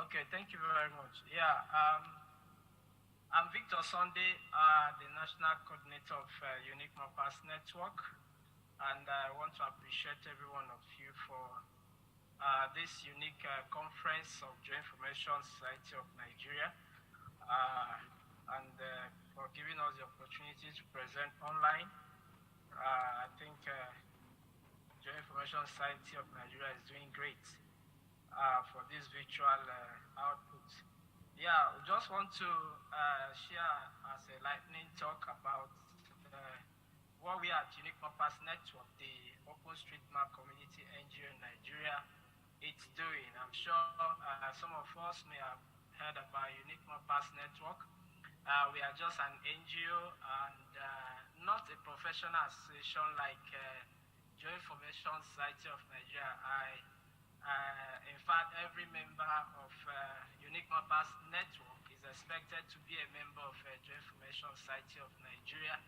Okay, thank you very much. Yeah, I'm Victor Sunday, the National Coordinator of Unique Mappers Network, and I want to appreciate every one of you for this unique conference of Geoinformation Society of Nigeria, and for giving us the opportunity to present online. I think Geoinformation Society of Nigeria is doing great for this virtual output. Yeah, we just want to share as a lightning talk about what we at Unique Mappers Network, the OpenStreetMap Community NGO in Nigeria, it's doing. I'm sure some of us may have heard about Unique Mappers Network. We are just an NGO and not a professional association like Geoinformation Society of Nigeria. In fact, every member of Unique Mappers Network is expected to be a member of Geoinformation Society of Nigeria.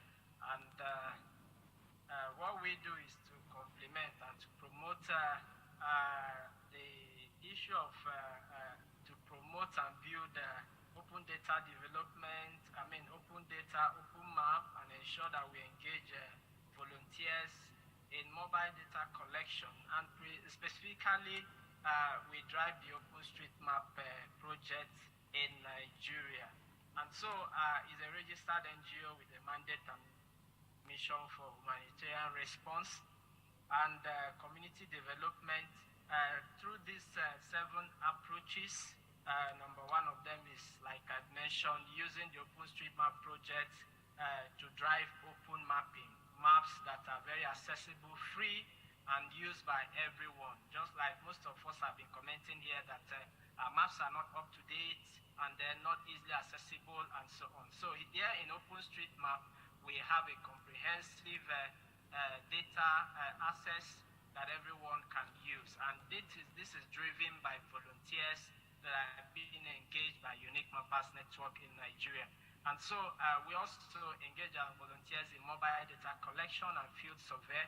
And what we do is to complement and to promote the issue of to promote and build open data development, open data, open map, and ensure that we engage volunteers in mobile data collection. And specifically, we drive the OpenStreetMap project in Nigeria. And so it's a registered NGO with a mandate and mission for humanitarian response and community development through these 7 approaches. Number 1 of them is, like I mentioned, using the OpenStreetMap project to drive open mapping, maps that are very accessible, free, and used by everyone. Just like most of us have been commenting here that our maps are not up to date and they're not easily accessible and so on. So here in OpenStreetMap, we have a comprehensive data access that everyone can use. And this is driven by volunteers that are being engaged by Unique Mappers Network in Nigeria. And so we also engage our volunteers in mobile data collection and field survey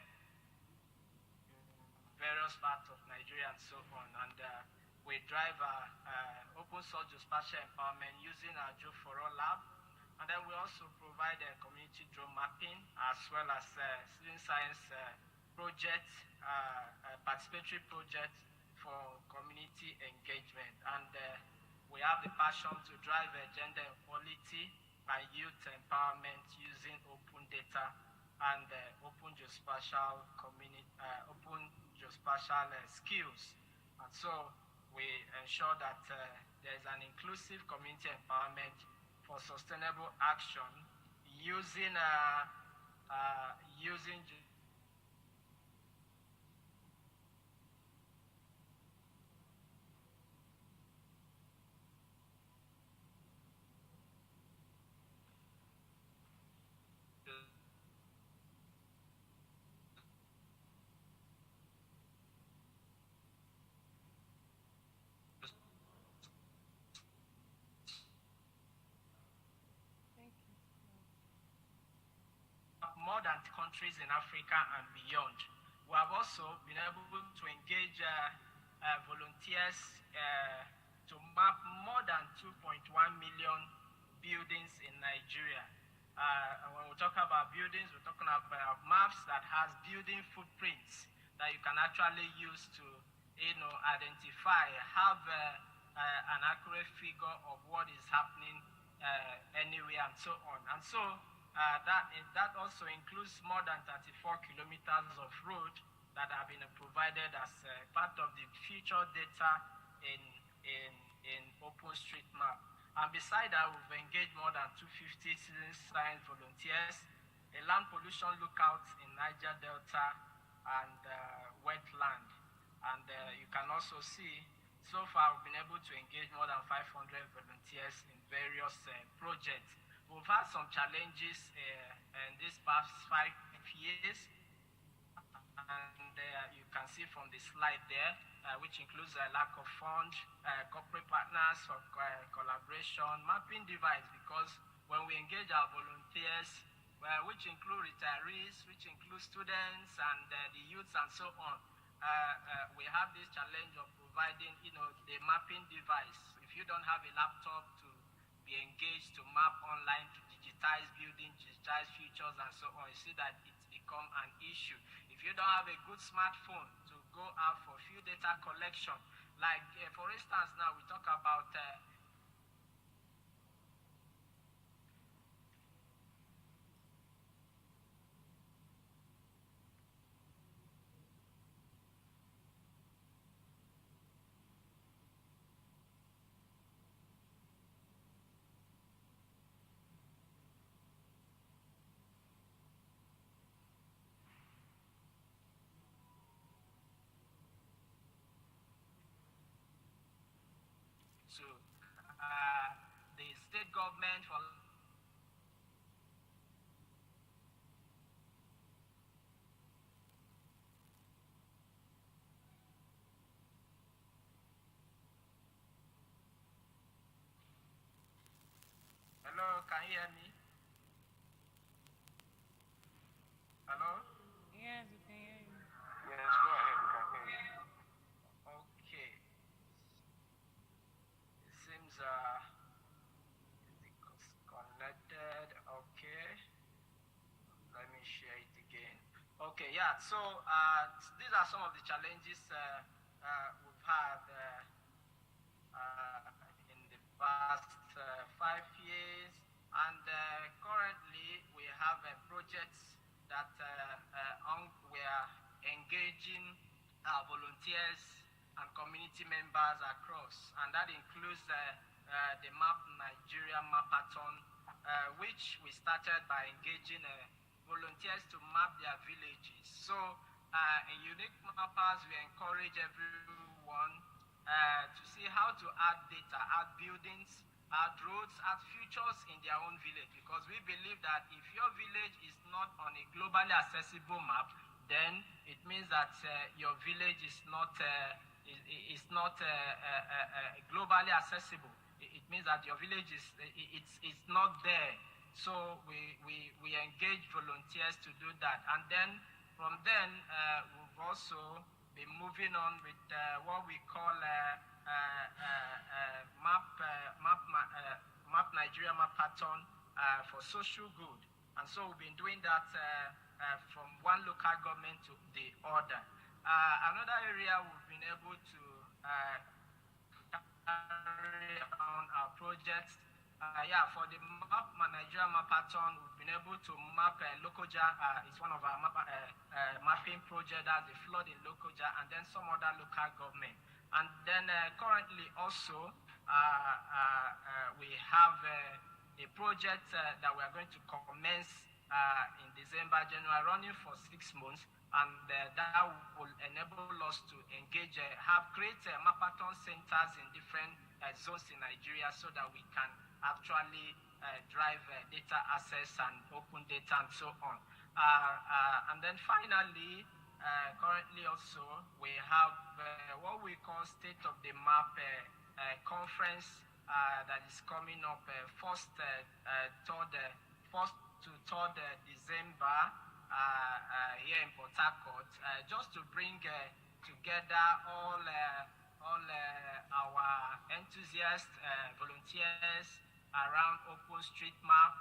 in various parts of Nigeria and so on. And we drive our open source geospatial empowerment using our Geo4All lab. And then we also provide community drone mapping as well as citizen science projects, participatory projects for community engagement. And we have the passion to drive gender equality and youth empowerment using open data and open geospatial skills. And so we ensure that there is an inclusive community empowerment for sustainable action using more than countries in Africa and beyond. We have also been able to engage volunteers to map more than 2.1 million buildings in Nigeria. And when we talk about buildings, we're talking about maps that has building footprints that you can actually use to, identify, have an accurate figure of what is happening anywhere and so on. And so that also includes more than 34 kilometers of road that have been provided as part of the future data in OpenStreetMap. And beside that, we've engaged more than 250 citizen science volunteers, a land pollution lookout in Niger Delta and wetland. And you can also see, so far we've been able to engage more than 500 volunteers in various projects. We've had some challenges in these past 5 years, and you can see from the slide there, which includes a lack of funds, corporate partners for collaboration, mapping device, because when we engage our volunteers, which include retirees, which include students and the youths and so on, we have this challenge of providing, the mapping device. If you don't have a laptop to be engaged to map online, to digitize buildings, digitize features and so on, you see that it's become an issue. If you don't have a good smartphone to go out for field data collection, like for instance now we talk about the state government for Hello, can you hear me? Hello? Yes, we can hear you. Yes, go ahead, we can hear you. Okay. It seems it's connected. Okay. Let me share it again. Okay, yeah, so these are some of the challenges we've had in the past 5 years, and currently we have projects that we are engaging volunteers and community members across, and that includes the Map Nigeria Mapathon, which we started by engaging volunteers to map their villages. So in Unique Mappers, we encourage everyone to see how to add data, add buildings, add roads, add futures in their own village, because we believe that if your village is not on a globally accessible map, then it means that your village is not globally accessible. It means that your village it's not there. So we engage volunteers to do that, and then from then we've also been moving on with what we call Map Nigeria Mapathon for social good. And so we've been doing that from one local government to the other. Another area we've been able to carry on our projects. For the Nigeria Mapathon, we've been able to map Lokoja. It's one of our mapping projects, that's the flood in Lokoja, and then some other local government. And then currently also, we have a project that we are going to commence in December, January, running for 6 months, and that will enable us to engage, create Mapathon centers in different zones in Nigeria so that we can actually drive data access and open data and so on. And then finally, currently also, we have what we call State of the Map conference that is coming up 1st to 3rd December here in Port Harcourt, just to bring together all our enthusiasts, volunteers around OpenStreetMap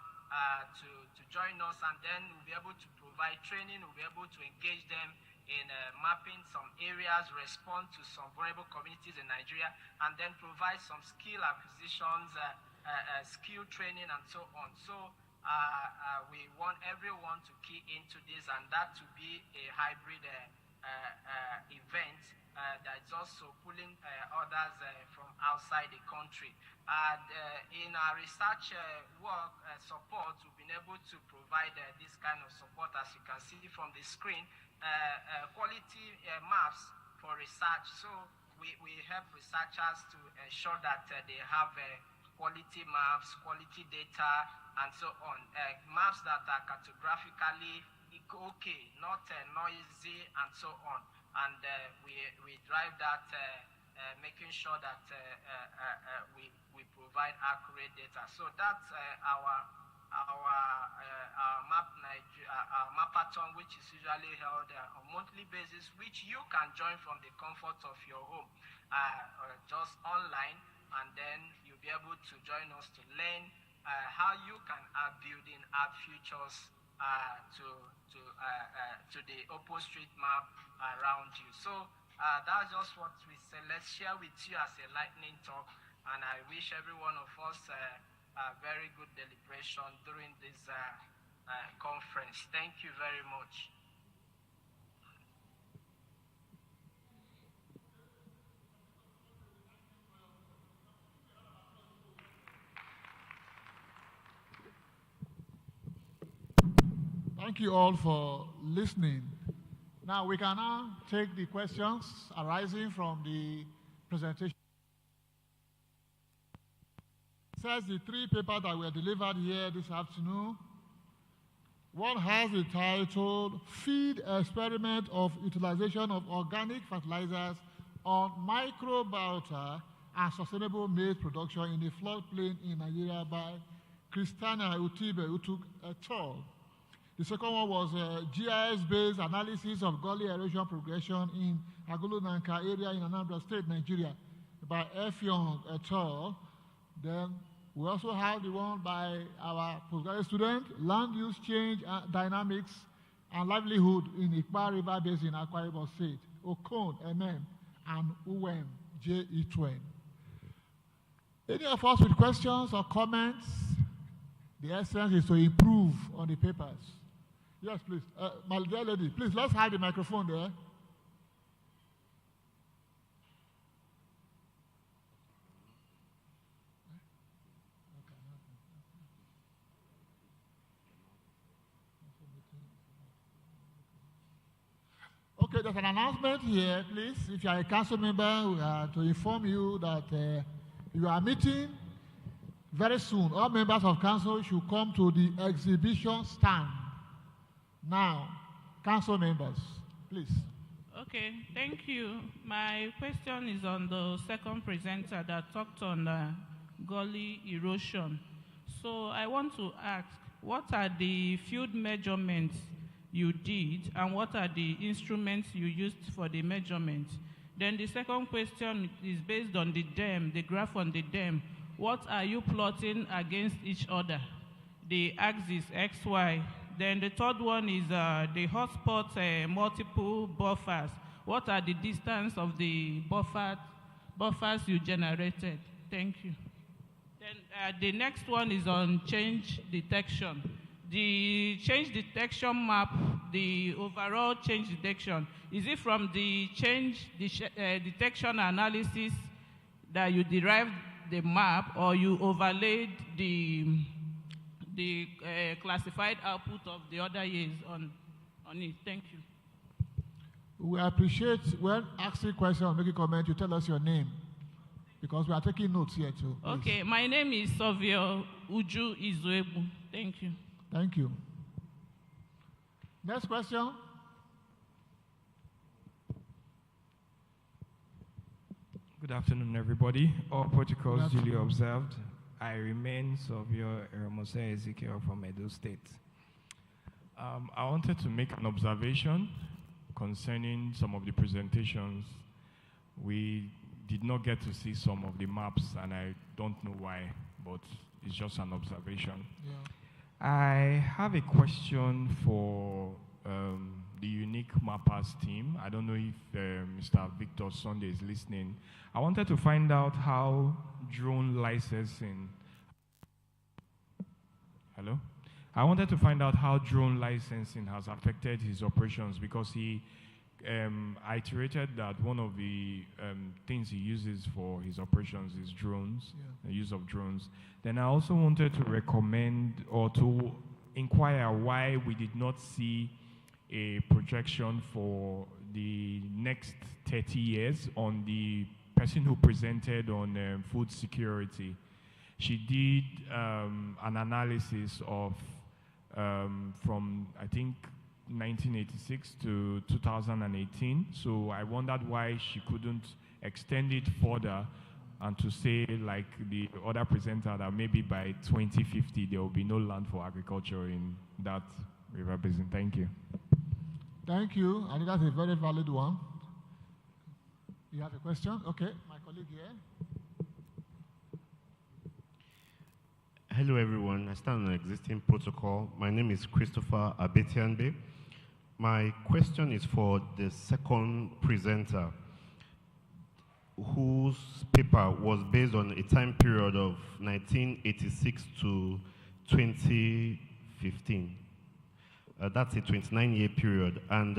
to join us, and then we'll be able to provide training, we'll be able to engage them in mapping some areas, respond to some vulnerable communities in Nigeria, and then provide some skill acquisitions, skill training, and so on. So we want everyone to key into this, and that to be a hybrid event that is also pulling others from outside the country. And in our research work support, we've been able to provide this kind of support, as you can see from the screen, quality maps for research. So we help researchers to ensure that they have quality maps, quality data, and so on. Maps that are cartographically okay, not noisy, and so on. And we drive that, making sure that we provide accurate data. So that's our Mapathon, which is usually held on a monthly basis, which you can join from the comfort of your home, just online, and then you'll be able to join us to learn how you can add building, add features to the OpenStreetMap around you. So that's just what we say. Let's share with you as a lightning talk, and I wish every one of us a very good deliberation during this conference. Thank you very much. Thank you all for listening. Now we can now take the questions arising from the presentation. It says the 3 papers that were delivered here this afternoon. One has the title, Feed Experiment of Utilization of Organic Fertilizers on Microbiota and Sustainable Maize Production in the Floodplain in Nigeria by Christiana Utibe Utuk et al. The second one was a GIS-based analysis of gully erosion progression in Agulu-Nanka area in Anambra State, Nigeria, by F. Young et al. Then we also have the one by our postgraduate student, Land Use Change Dynamics and Livelihood in Ikpa River Basin, Akwa Ibom State, Okon, MM, and Uwem, J.E. Twain. Any of us with questions or comments? The essence is to improve on the papers. Yes, please. My dear lady, please, let's hide the microphone there. Okay, there's an announcement here, please. If you are a council member, we are to inform you that you are meeting very soon. All members of council should come to the exhibition stand. Now, council members, please. Okay, thank you. My question is on the second presenter that talked on gully erosion. So I want to ask, what are the field measurements you did, and what are the instruments you used for the measurement? Then the second question is based on the dam, the graph on the dam. What are you plotting against each other? the axis XY. Then the third one is the hotspot multiple buffers. What are the distance of the buffers you generated? Thank you. Then the next one is on change detection. The change detection map, the overall change detection, is it from the change detection analysis that you derived the map, or you overlaid the classified output of the other years on it? Thank you. We appreciate when asking questions or making comment, you tell us your name, because we are taking notes here too. Please. Okay, my name is Sovio Uju Izuebu. Thank you. Thank you. Next question. Good afternoon, everybody. All protocols duly observed. I remain Sovio Eremose Ezekiel from Edo State. I wanted to make an observation concerning some of the presentations. We did not get to see some of the maps, and I don't know why, but it's just an observation. Yeah. I have a question for the unique mappers team. I don't know if Mr. Victor Sunday is listening. I wanted to find out how drone licensing. Hello? I wanted to find out how drone licensing has affected his operations, because he iterated that one of the things he uses for his operations is drones, the use of drones. Then I also wanted to recommend or to inquire why we did not see a projection for the next 30 years on the person who presented on food security. She did an analysis of from, I think, 1986 to 2018. So I wondered why she couldn't extend it further and to say, like the other presenter, that maybe by 2050 there will be no land for agriculture in that river basin. Thank you. Thank you. I think that's a very valid one. You have a question? Okay, my colleague here. Hello, everyone. I stand on an existing protocol. My name is Christopher Abetianbe. My question is for the second presenter, whose paper was based on a time period of 1986 to 2015. That's a 29-year period. And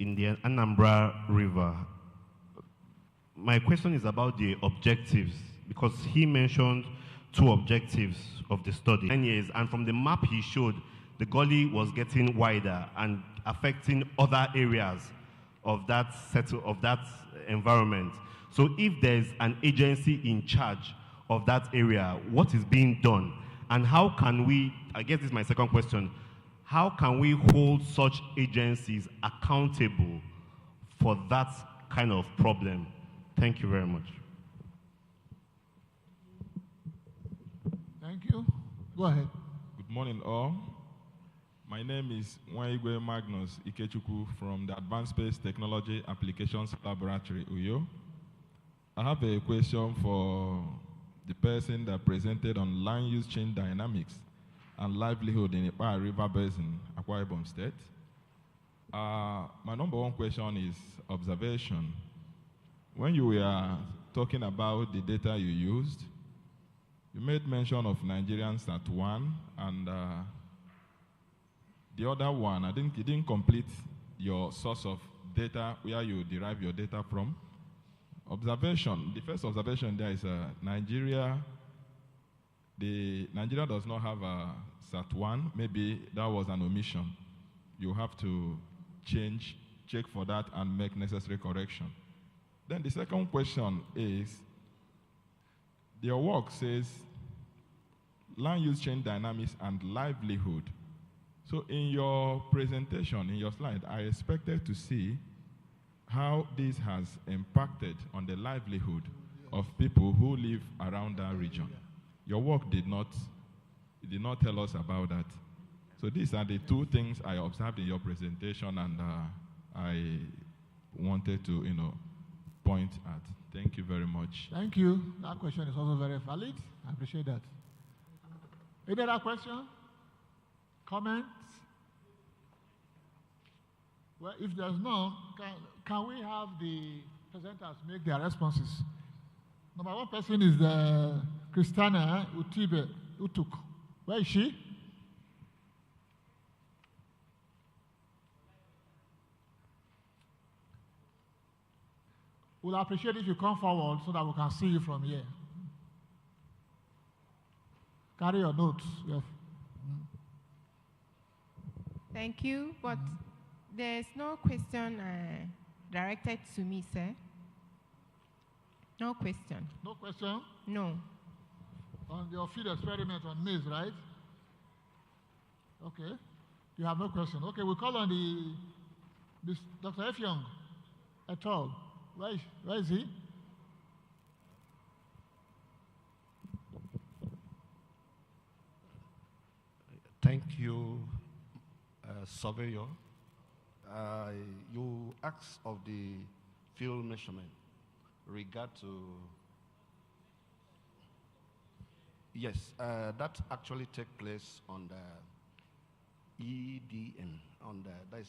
in the Anambra River, my question is about the objectives, because he mentioned two objectives of the study. 9 years, and from the map he showed, the gully was getting wider and affecting other areas of that environment. So if there's an agency in charge of that area, what is being done? And how can we, I guess this is my second question, how can we hold such agencies accountable for that kind of problem? Thank you very much. Thank you. Go ahead. Good morning, all. My name is Nwaigwe Magnus Ikechukwu from the Advanced Space Technology Applications Laboratory, Uyo. I have a question for the person that presented on land use change dynamics and livelihood in Ipa River Basin, Akwa Ibom State. My number one question is observation. When you were talking about the data you used, you made mention of Nigerian Sat1 and the other one. I think you didn't complete your source of data, where you derive your data from. Observation, the first observation there is Nigeria does not have a Sat1. Maybe that was an omission. You have to check for that and make necessary correction. Then the second question is, your work says land use change dynamics and livelihood. So in your presentation, in your slide, I expected to see how this has impacted on the livelihood of people who live around that region. Your work did not tell us about that. So these are the two things I observed in your presentation, and I wanted to, point at. Thank you very much. Thank you. That question is also very valid. I appreciate that. Any other question? Comments? Well, if there's none, can we have the presenters make their responses? Number one person is Christiana Utibe Utuk. Where is she? We'll appreciate if you come forward so that we can see you from here. Carry your notes. Yes. Thank you, but there's no question directed to me, sir. No question. No question? No. On your field experiment on maize, right? Okay. You have no question. Okay, we'll call on the Dr. F. Young et al. Where is he? Thank you, surveyor. You asked of the field measurement regard to. Yes, that actually take place on the EDM, that is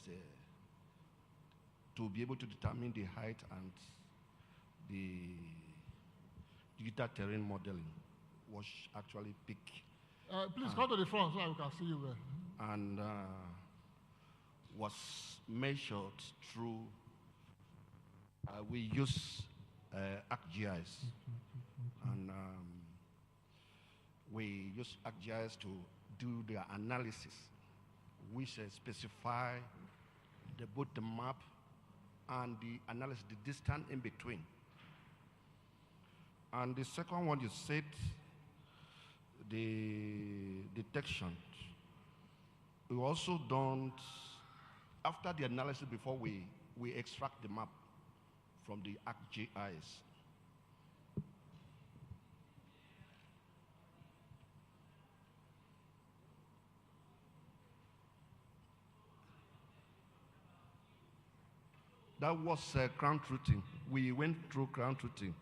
to be able to determine the height and the digital terrain modeling was actually picked. Please come to the front so that we can see you well. And was measured through, we use ArcGIS. And we use ArcGIS to do the analysis, which specify both the map and the analysis, the distance in between. And the second one, you said the detection. We also don't, after the analysis, before we extract the map from the ArcGIS. That was ground truthing. We went through ground truthing.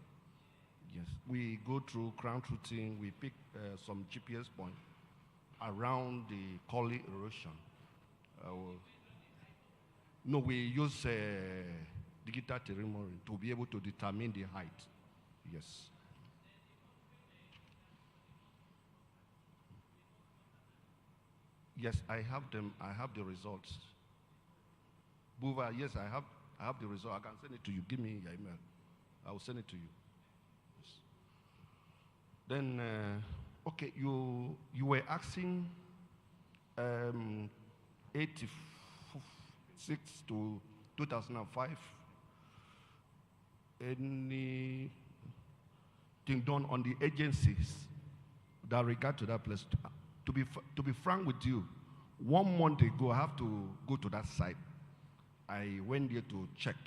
Yes, we go through ground truthing. We pick some GPS point around the Collie erosion. No, we use digital terrain modeling to be able to determine the height. Yes. Yes, I have them. I have the results. Buva, yes, I have the result. I can send it to you. Give me your email. I will send it to you. Yes. Then, okay, you were asking 86 to 2005. Anything done on the agencies that regard to that place? To be frank with you, 1 month ago, I have to go to that site. I went there to check.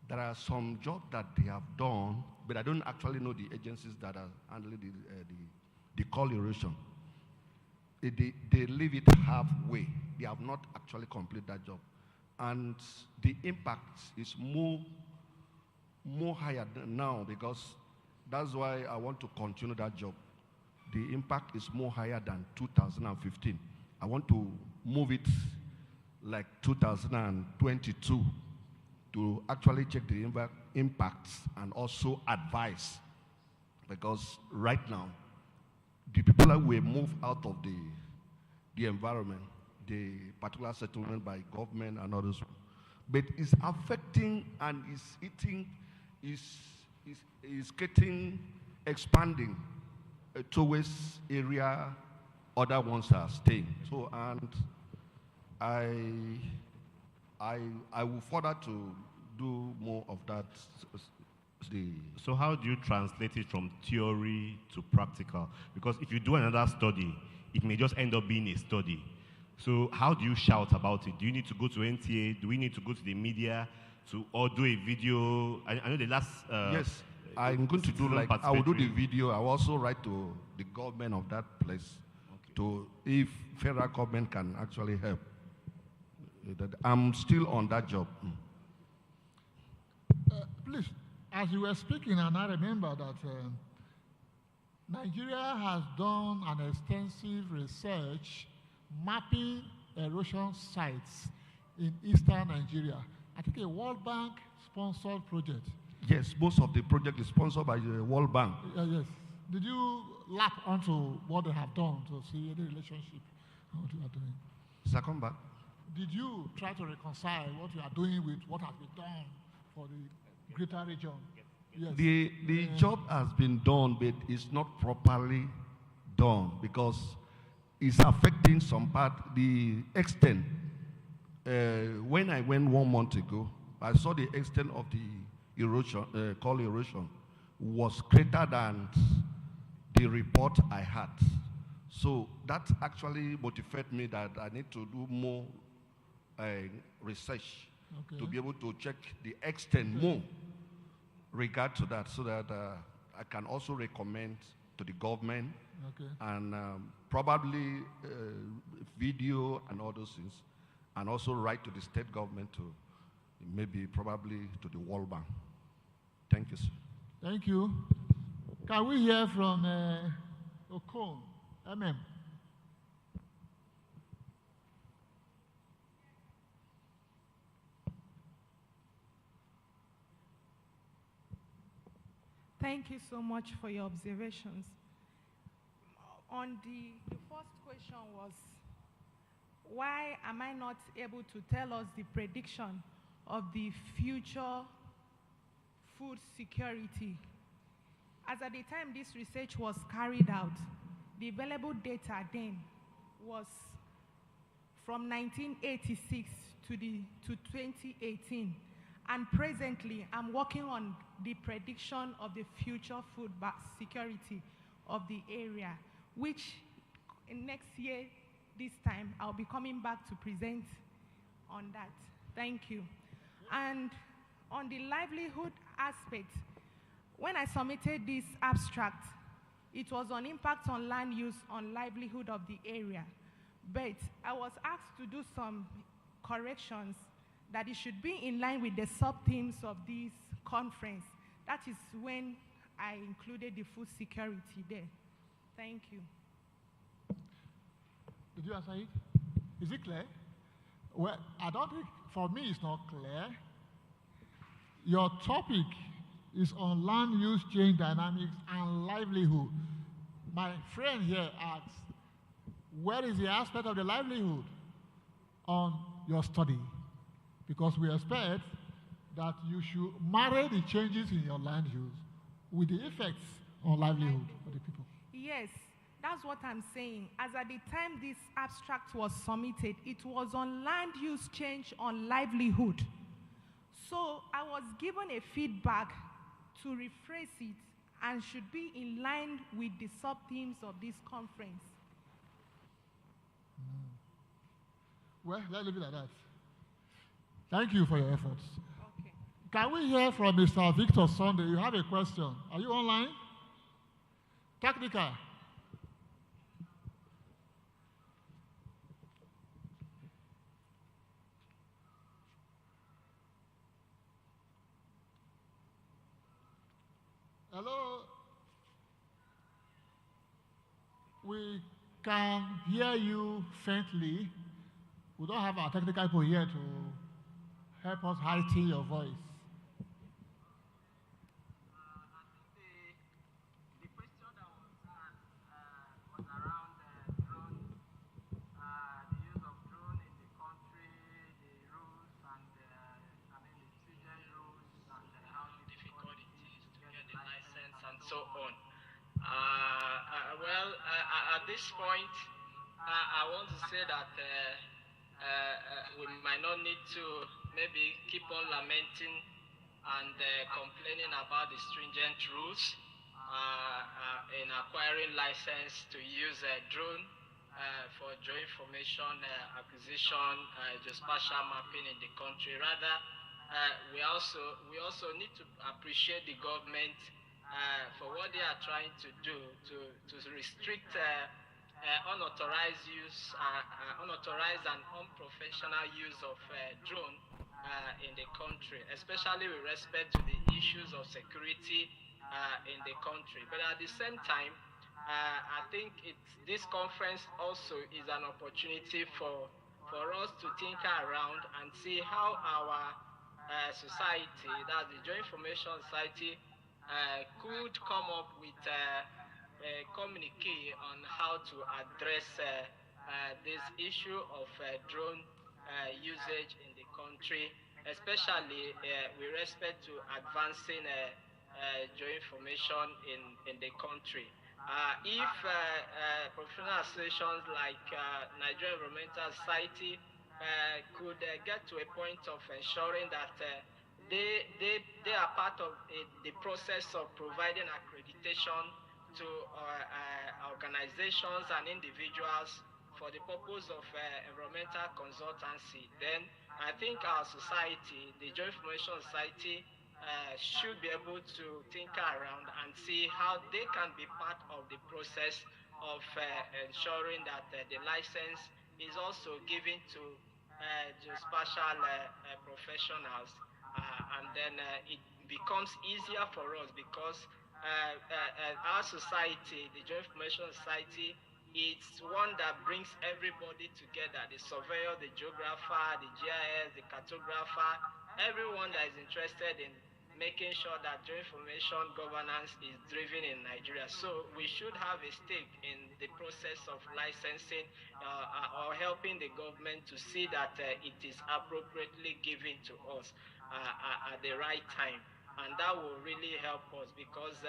There are some jobs that they have done, but I don't actually know the agencies that are handling the coal erosion. They leave it halfway. They have not actually completed that job. And the impact is more higher than now, because that's why I want to continue that job. The impact is more higher than 2015. I want to move it like 2022 to actually check the impacts and also advise, because right now the people that will move out of the environment, the particular settlement by government and others, but it's affecting and is getting expanding towards area other ones are staying. So, and I will further to do more of that. So how do you translate it from theory to practical? Because if you do another study, it may just end up being a study. So how do you shout about it? Do you need to go to NTA? Do we need to go to the media or do a video? I know the last... yes, I'm going to do like, I will do the video. I will also write to the government of that place to, if federal government can actually help. I'm still on that job. Please, as you were speaking, and I remember that Nigeria has done an extensive research mapping erosion sites in eastern Nigeria. I think a World Bank sponsored project. Yes, most of the project is sponsored by the World Bank. Yes. Did you lap onto what they have done to see any relationship what you are doing? Second back. Did you try to reconcile what you are doing with what has been done for the greater region? Yes. The job has been done, but it's not properly done because it's affecting some part, the extent. When I went 1 month ago, I saw the extent of the erosion, coal erosion, was greater than the report I had. So that actually motivated me that I need to do more research to be able to check the extent more regard to that, so that I can also recommend to the government and probably video and all those things, and also write to the state government to maybe probably to the World Bank. Thank you, sir. Thank you. Can we hear from Okon, MM? Thank you so much for your observations. On the first question was, why am I not able to tell us the prediction of the future food security? As at the time this research was carried out, the available data then was from 1986 to 2018. And presently, I'm working on the prediction of the future food security of the area, which next year, this time, I'll be coming back to present on that. Thank you. And on the livelihood aspect, when I submitted this abstract, it was on impact on land use on livelihood of the area. But I was asked to do some corrections that it should be in line with the sub-themes of this conference. That is when I included the food security there. Thank you. Did you answer it? Is it clear? Well, I don't think, for me, it's not clear. Your topic is on land use change dynamics and livelihood. My friend here asks, where is the aspect of the livelihood on your study? Because we expect that you should marry the changes in your land use with the effects on livelihood for the people. Yes, that's what I'm saying. As at the time this abstract was submitted, it was on land use change on livelihood. So I was given a feedback to rephrase it and should be in line with the sub-themes of this conference. Well, let's leave it at that. Thank you for your efforts. Okay. Can we hear from Mr. Victor Sunday? You have a question. Are you online? Technical. Hello? We can hear you faintly. We don't have our technical people here to help us heighten your voice. The question that was asked was around drone, the use of drone in the country, the rules, and the stringent rules, and how difficult it is to get the license and so on. At this point, I want to say that we might not need to maybe keep on lamenting and complaining about the stringent rules in acquiring license to use a drone for geoinformation acquisition, geospatial mapping in the country. Rather, we also need to appreciate the government for what they are trying to do to restrict unauthorized use, unauthorized and unprofessional use of drone in the country, especially with respect to the issues of security in the country. But at the same time, I think this conference also is an opportunity for us to tinker around and see how our society, that's the Geoinformation Society, could come up with a communique on how to address this issue of drone usage in the country, especially with respect to advancing geoinformation in the country. If professional associations like Nigerian Environmental Society could get to a point of ensuring that they are part of the process of providing accreditation to organizations and individuals for the purpose of environmental consultancy, then I think our society, the Geoinformation Society, should be able to tinker around and see how they can be part of the process of ensuring that the license is also given to geospatial professionals, and then it becomes easier for us because our society, the Geoinformation Society, it's one that brings everybody together, the surveyor, the geographer, the GIS, the cartographer, everyone that is interested in making sure that geoinformation governance is driven in Nigeria. So we should have a stake in the process of licensing or helping the government to see that it is appropriately given to us at the right time. And that will really help us because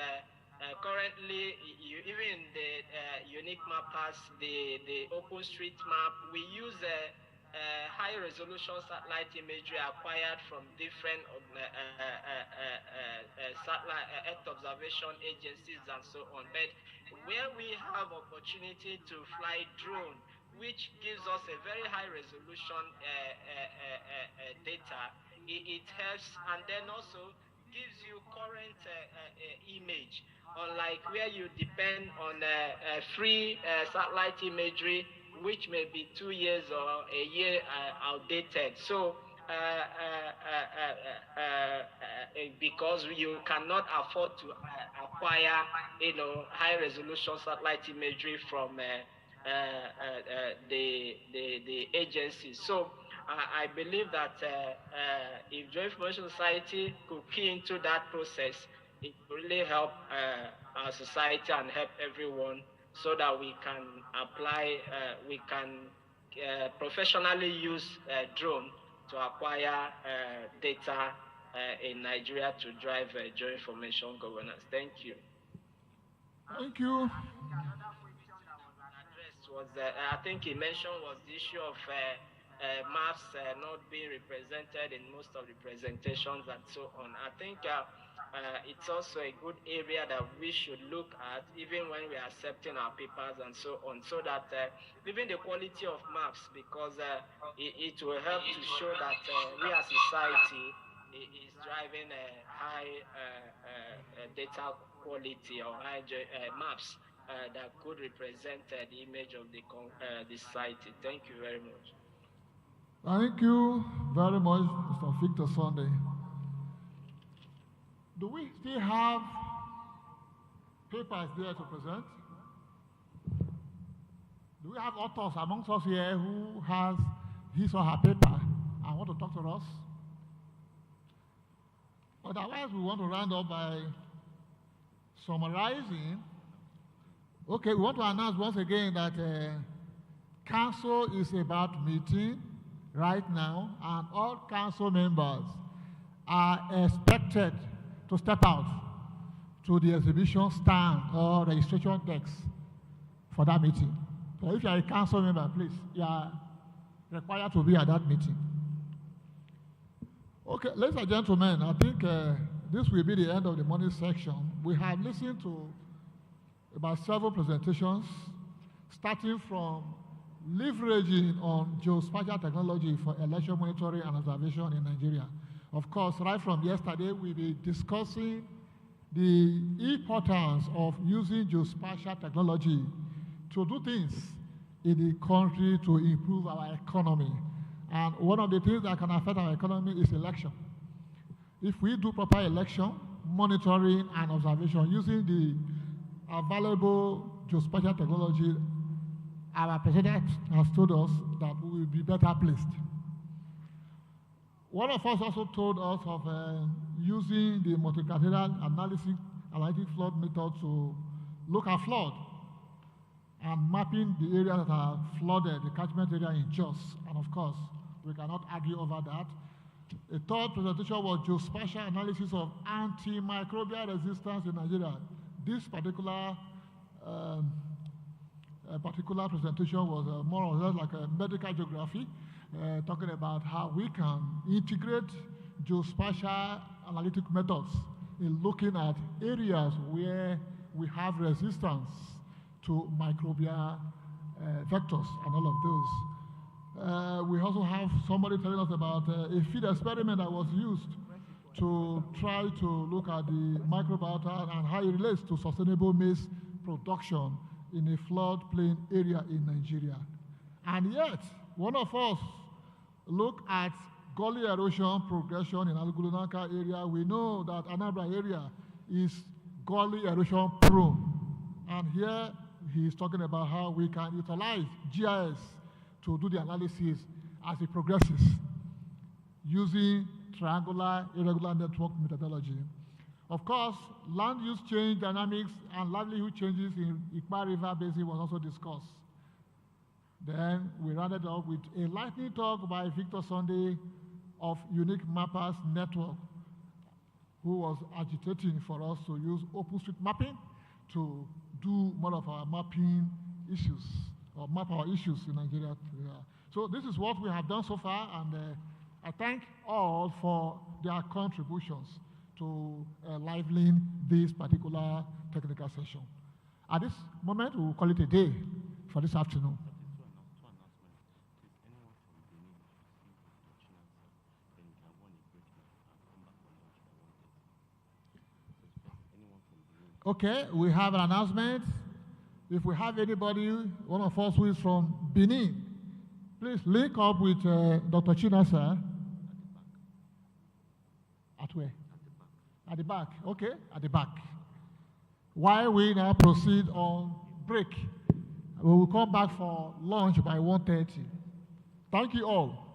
currently, even the unique mappers, the OpenStreetMap, we use high-resolution satellite imagery acquired from different satellite Earth observation agencies and so on. But where we have opportunity to fly drone, which gives us a very high-resolution data, it helps, and then also gives you current image, unlike where you depend on free satellite imagery, which may be 2 years or a year outdated. So because you cannot afford to acquire, high-resolution satellite imagery from the agencies. So I believe that if Geoinformation Society could key into that process, it will really help our society and help everyone so that we can apply, we can professionally use drone to acquire data in Nigeria to drive geoinformation governance. Thank you. Thank you. Was I think he mentioned was the issue of maps not being represented in most of the presentations and so on. I think it's also a good area that we should look at even when we are accepting our papers and so on, so that even the quality of maps, because it will help to show that we as society is driving a high data quality or high maps that could represent the image of the society. Thank you very much. Thank you very much, Mr. Victor Sunday. Do we still have papers there to present? Do we have authors amongst us here who has his or her paper and want to talk to us? Otherwise, we want to round up by summarizing. Okay, we want to announce once again that council is about meeting right now, and all council members are expected to step out to the exhibition stand or registration desk for that meeting. So if you are a council member, please, you are required to be at that meeting. Okay, ladies and gentlemen, I think this will be the end of the morning section. We have listened to about several presentations, starting from leveraging on geospatial technology for election monitoring and observation in Nigeria. Of course, right from yesterday, we'll be discussing the importance of using geospatial technology to do things in the country to improve our economy. And one of the things that can affect our economy is election. If we do proper election, monitoring and observation using the available geospatial technology, our president has told us that we will be better placed. One of us also told us of using the multi-criteria analytic flood method to look at flood and mapping the areas that are flooded, the catchment area in JOS. And of course, we cannot argue over that. A third presentation was geospatial analysis of antimicrobial resistance in Nigeria. This particular presentation was more or less like a medical geography, talking about how we can integrate geospatial analytic methods in looking at areas where we have resistance to microbial vectors and all of those. We also have somebody telling us about a field experiment that was used to try to look at the microbiota and how it relates to sustainable maize production in a floodplain area in Nigeria. And yet, one of us look at gully erosion progression in Alugulunanka area. We know that Anambra area is gully erosion prone. And here he is talking about how we can utilize GIS to do the analysis as it progresses using triangular irregular network methodology. Of course, land use change dynamics and livelihood changes in Ikpa River Basin was also discussed. Then we rounded up with a lightning talk by Victor Sunday of Unique Mappers Network, who was agitating for us to use OpenStreetMapping to do more of our mapping issues, or map our issues in Nigeria. So this is what we have done so far, and I thank all for their contributions to liveling this particular technical session. At this moment, we will call it a day for this afternoon. Okay, we have an announcement. If we have anybody, one of us who is from Benin, please link up with Dr. Chinasa. At where? At the back. Okay, at the back. While we now proceed on break, we will come back for lunch by 1:30. Thank you all.